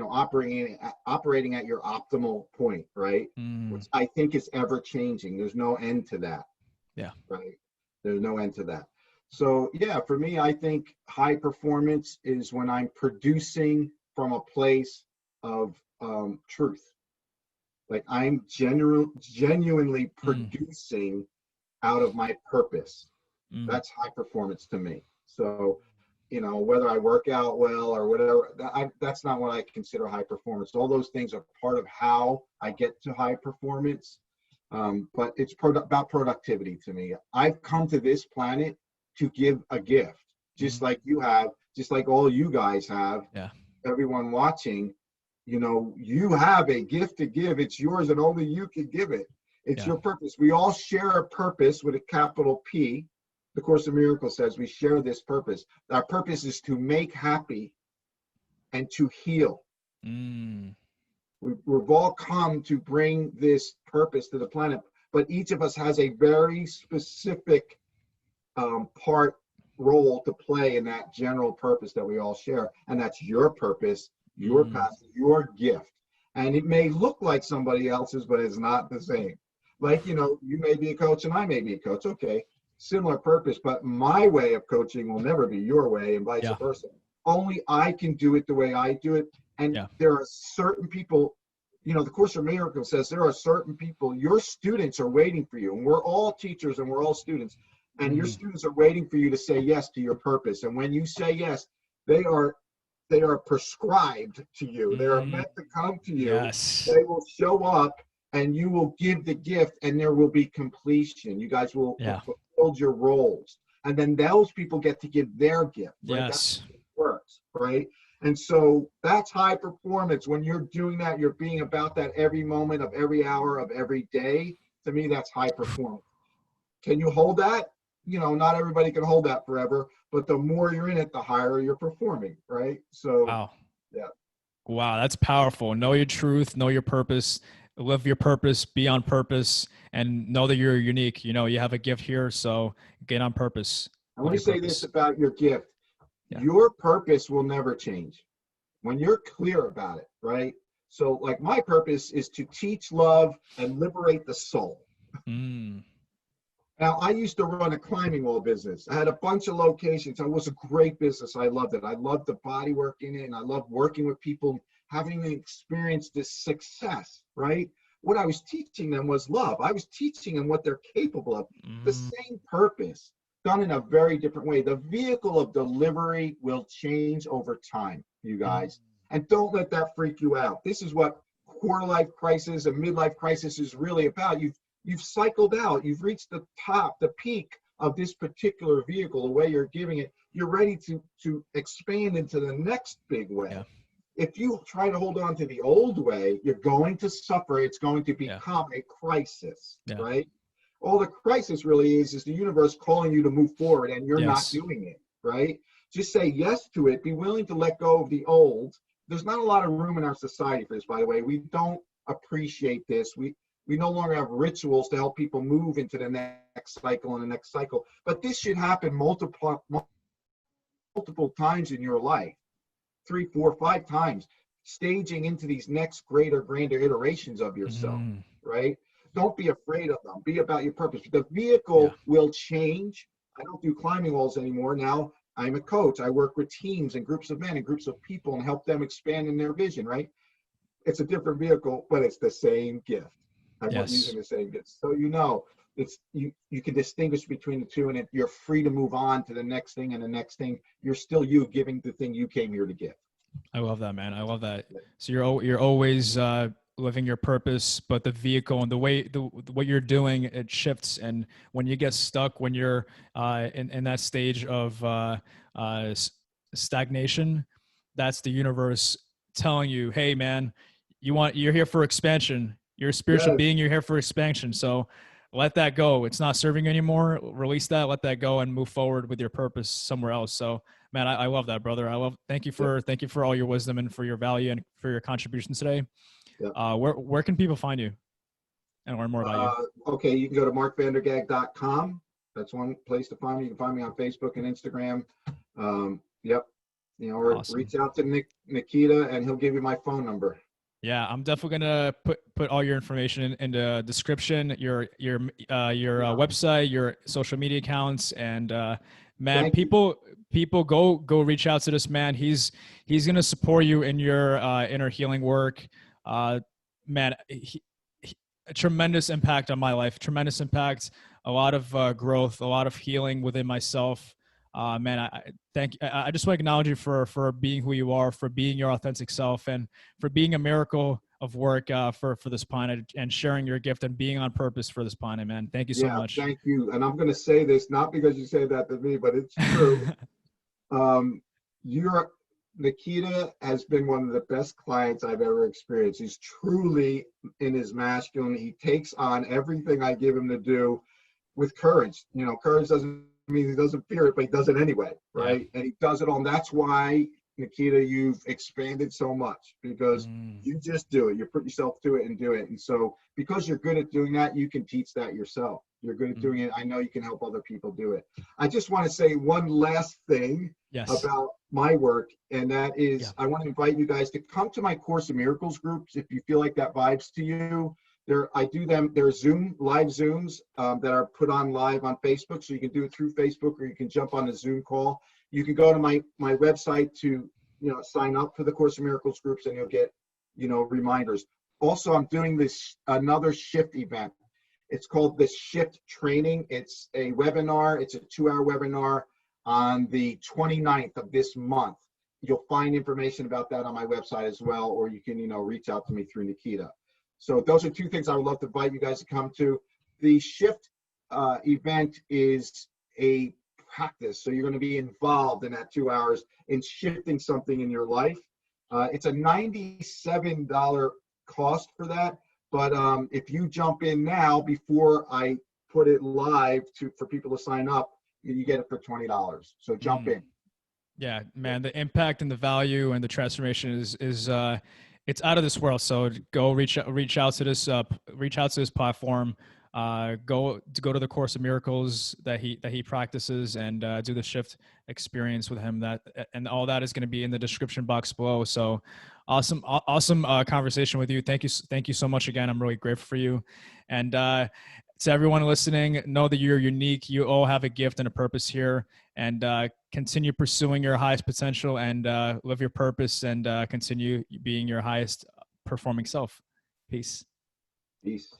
operating at your optimal point, right? Which I think is ever changing. There's no end to that. Yeah. Right. There's no end to that. So yeah, for me, I think high performance is when I'm producing from a place of truth. Like I'm genuinely producing out of my purpose. That's high performance to me. So, whether I work out well or whatever, that's not what I consider high performance. All those things are part of how I get to high performance. But it's about productivity to me. I've come to this planet to give a gift, just like you have, just like all you guys have. Yeah. Everyone watching, you have a gift to give. It's yours and only you can give it. It's your purpose. We all share a purpose with a capital P. The Course of Miracles says we share this purpose. Our purpose is to make happy and to heal. We've all come to bring this purpose to the planet, but each of us has a very specific role to play in that general purpose that we all share. And that's your purpose, your passion, your gift. And it may look like somebody else's, but it's not the same. Like, you may be a coach and I may be a coach. Okay. Similar purpose, but my way of coaching will never be your way and vice versa. Only I can do it the way I do it. And there are certain people, the Course of Miracles says there are certain people, your students are waiting for you. And we're all teachers and we're all students. And your students are waiting for you to say yes to your purpose. And when you say yes, they are prescribed to you. They are meant to come to you. Yes. They will show up and you will give the gift and there will be completion. You guys will fulfill your roles. And then those people get to give their gift. Right? Yes. That's how it works, right? And so that's high performance. When you're doing that, you're being about that every moment of every hour of every day. To me, that's high performance. Can you hold that? Not everybody can hold that forever, but the more you're in it, the higher you're performing, right? So, Wow, that's powerful. Know your truth, know your purpose, live your purpose, be on purpose, and know that you're unique. You have a gift here, so get on purpose. I want to say this about your gift. Your purpose will never change when you're clear about it, right? So like my purpose is to teach love and liberate the soul. And Now, I used to run a climbing wall business. I had a bunch of locations. It was a great business. I loved it. I loved the body work in it, and I loved working with people, having experienced this success, right? What I was teaching them was love. I was teaching them what they're capable of. The same purpose, done in a very different way. The vehicle of delivery will change over time, you guys. And don't let that freak you out. This is what quarter life crisis and midlife crisis is really about. You've cycled out. You've reached the top, the peak of this particular vehicle, the way you're giving it. You're ready to expand into the next big way. Yeah. If you try to hold on to the old way, you're going to suffer. It's going to become a crisis, right? All the crisis really is the universe calling you to move forward, and you're not doing it, right? Just say yes to it. Be willing to let go of the old. There's not a lot of room in our society for this, by the way. We don't appreciate this. We no longer have rituals to help people move into the next cycle and the next cycle. But this should happen multiple times in your life, 3, 4, 5 times, staging into these next greater, grander iterations of yourself, right? Don't be afraid of them. Be about your purpose. The vehicle will change. I don't do climbing walls anymore. Now I'm a coach. I work with teams and groups of men and groups of people and help them expand in their vision, right? It's a different vehicle, but it's the same gift. I'm using the same gift. So it's you can distinguish between the two, and you're free to move on to the next thing and the next thing. You're still you giving the thing you came here to give. I love that, man. I love that. So you're always living your purpose, but the vehicle and what you're doing, it shifts. And when you get stuck, when you're in that stage of stagnation, that's the universe telling you, hey, man, you're here for expansion. You're a spiritual being. You're here for expansion. So let that go. It's not serving you anymore. Release that, let that go, and move forward with your purpose somewhere else. So, man, I love that, brother. Thank you for all your wisdom and for your value and for your contributions today. Where can people find you and learn more about you? Okay, you can go to markvandergaag.com. That's one place to find me. You can find me on Facebook and Instagram. Or awesome. Reach out to Nikita, and he'll give you my phone number. Yeah, I'm definitely gonna put all your information in the description, your website, your social media accounts, and man, people go reach out to this man. He's gonna support you in your inner healing work. Man, a tremendous impact on my life, tremendous impact, a lot of growth, a lot of healing within myself. Man, I just want to acknowledge you for being who you are, for being your authentic self, and for being a miracle of work for this planet, and sharing your gift and being on purpose for this planet, man. Thank you so much. Thank you. And I'm going to say this, not because you say that to me, but it's true. Nikita has been one of the best clients I've ever experienced. He's truly in his masculine. He takes on everything I give him to do with courage. Courage doesn't mean he doesn't fear it, but he does it anyway, right? And he does it all. And that's why, Nikita, you've expanded so much, because you just do it. You put yourself to it and do it. And so because you're good at doing that, you can teach that yourself. You're good at doing it. I know you can help other people do it. I just want to say one last thing about my work, and that is I want to invite you guys to come to my Course in Miracles groups if you feel like that vibes to you. I do them. There are live Zooms that are put on live on Facebook, so you can do it through Facebook, or you can jump on a Zoom call. You can go to my website to sign up for the Course in Miracles groups, and you'll get reminders. Also, I'm doing another shift event. It's called the Shift Training. It's a webinar. It's a 2-hour webinar on the 29th of this month. You'll find information about that on my website as well, or you can reach out to me through Nikita. So those are 2 things I would love to invite you guys to come to. The Shift event is a practice. So you're going to be involved in that 2 hours in shifting something in your life. It's a $97 cost for that. But if you jump in now before I put it live for people to sign up, you get it for $20. So jump in. Yeah, man, the impact and the value and the transformation is it's out of this world. So go reach out to this platform. Go to the Course of Miracles that he practices, and do the shift experience with him. And all that is going to be in the description box below. So awesome conversation with you. Thank you so much again. I'm really grateful for you. And to everyone listening, know that you're unique. You all have a gift and a purpose here, and continue pursuing your highest potential and live your purpose and continue being your highest performing self. Peace. Peace.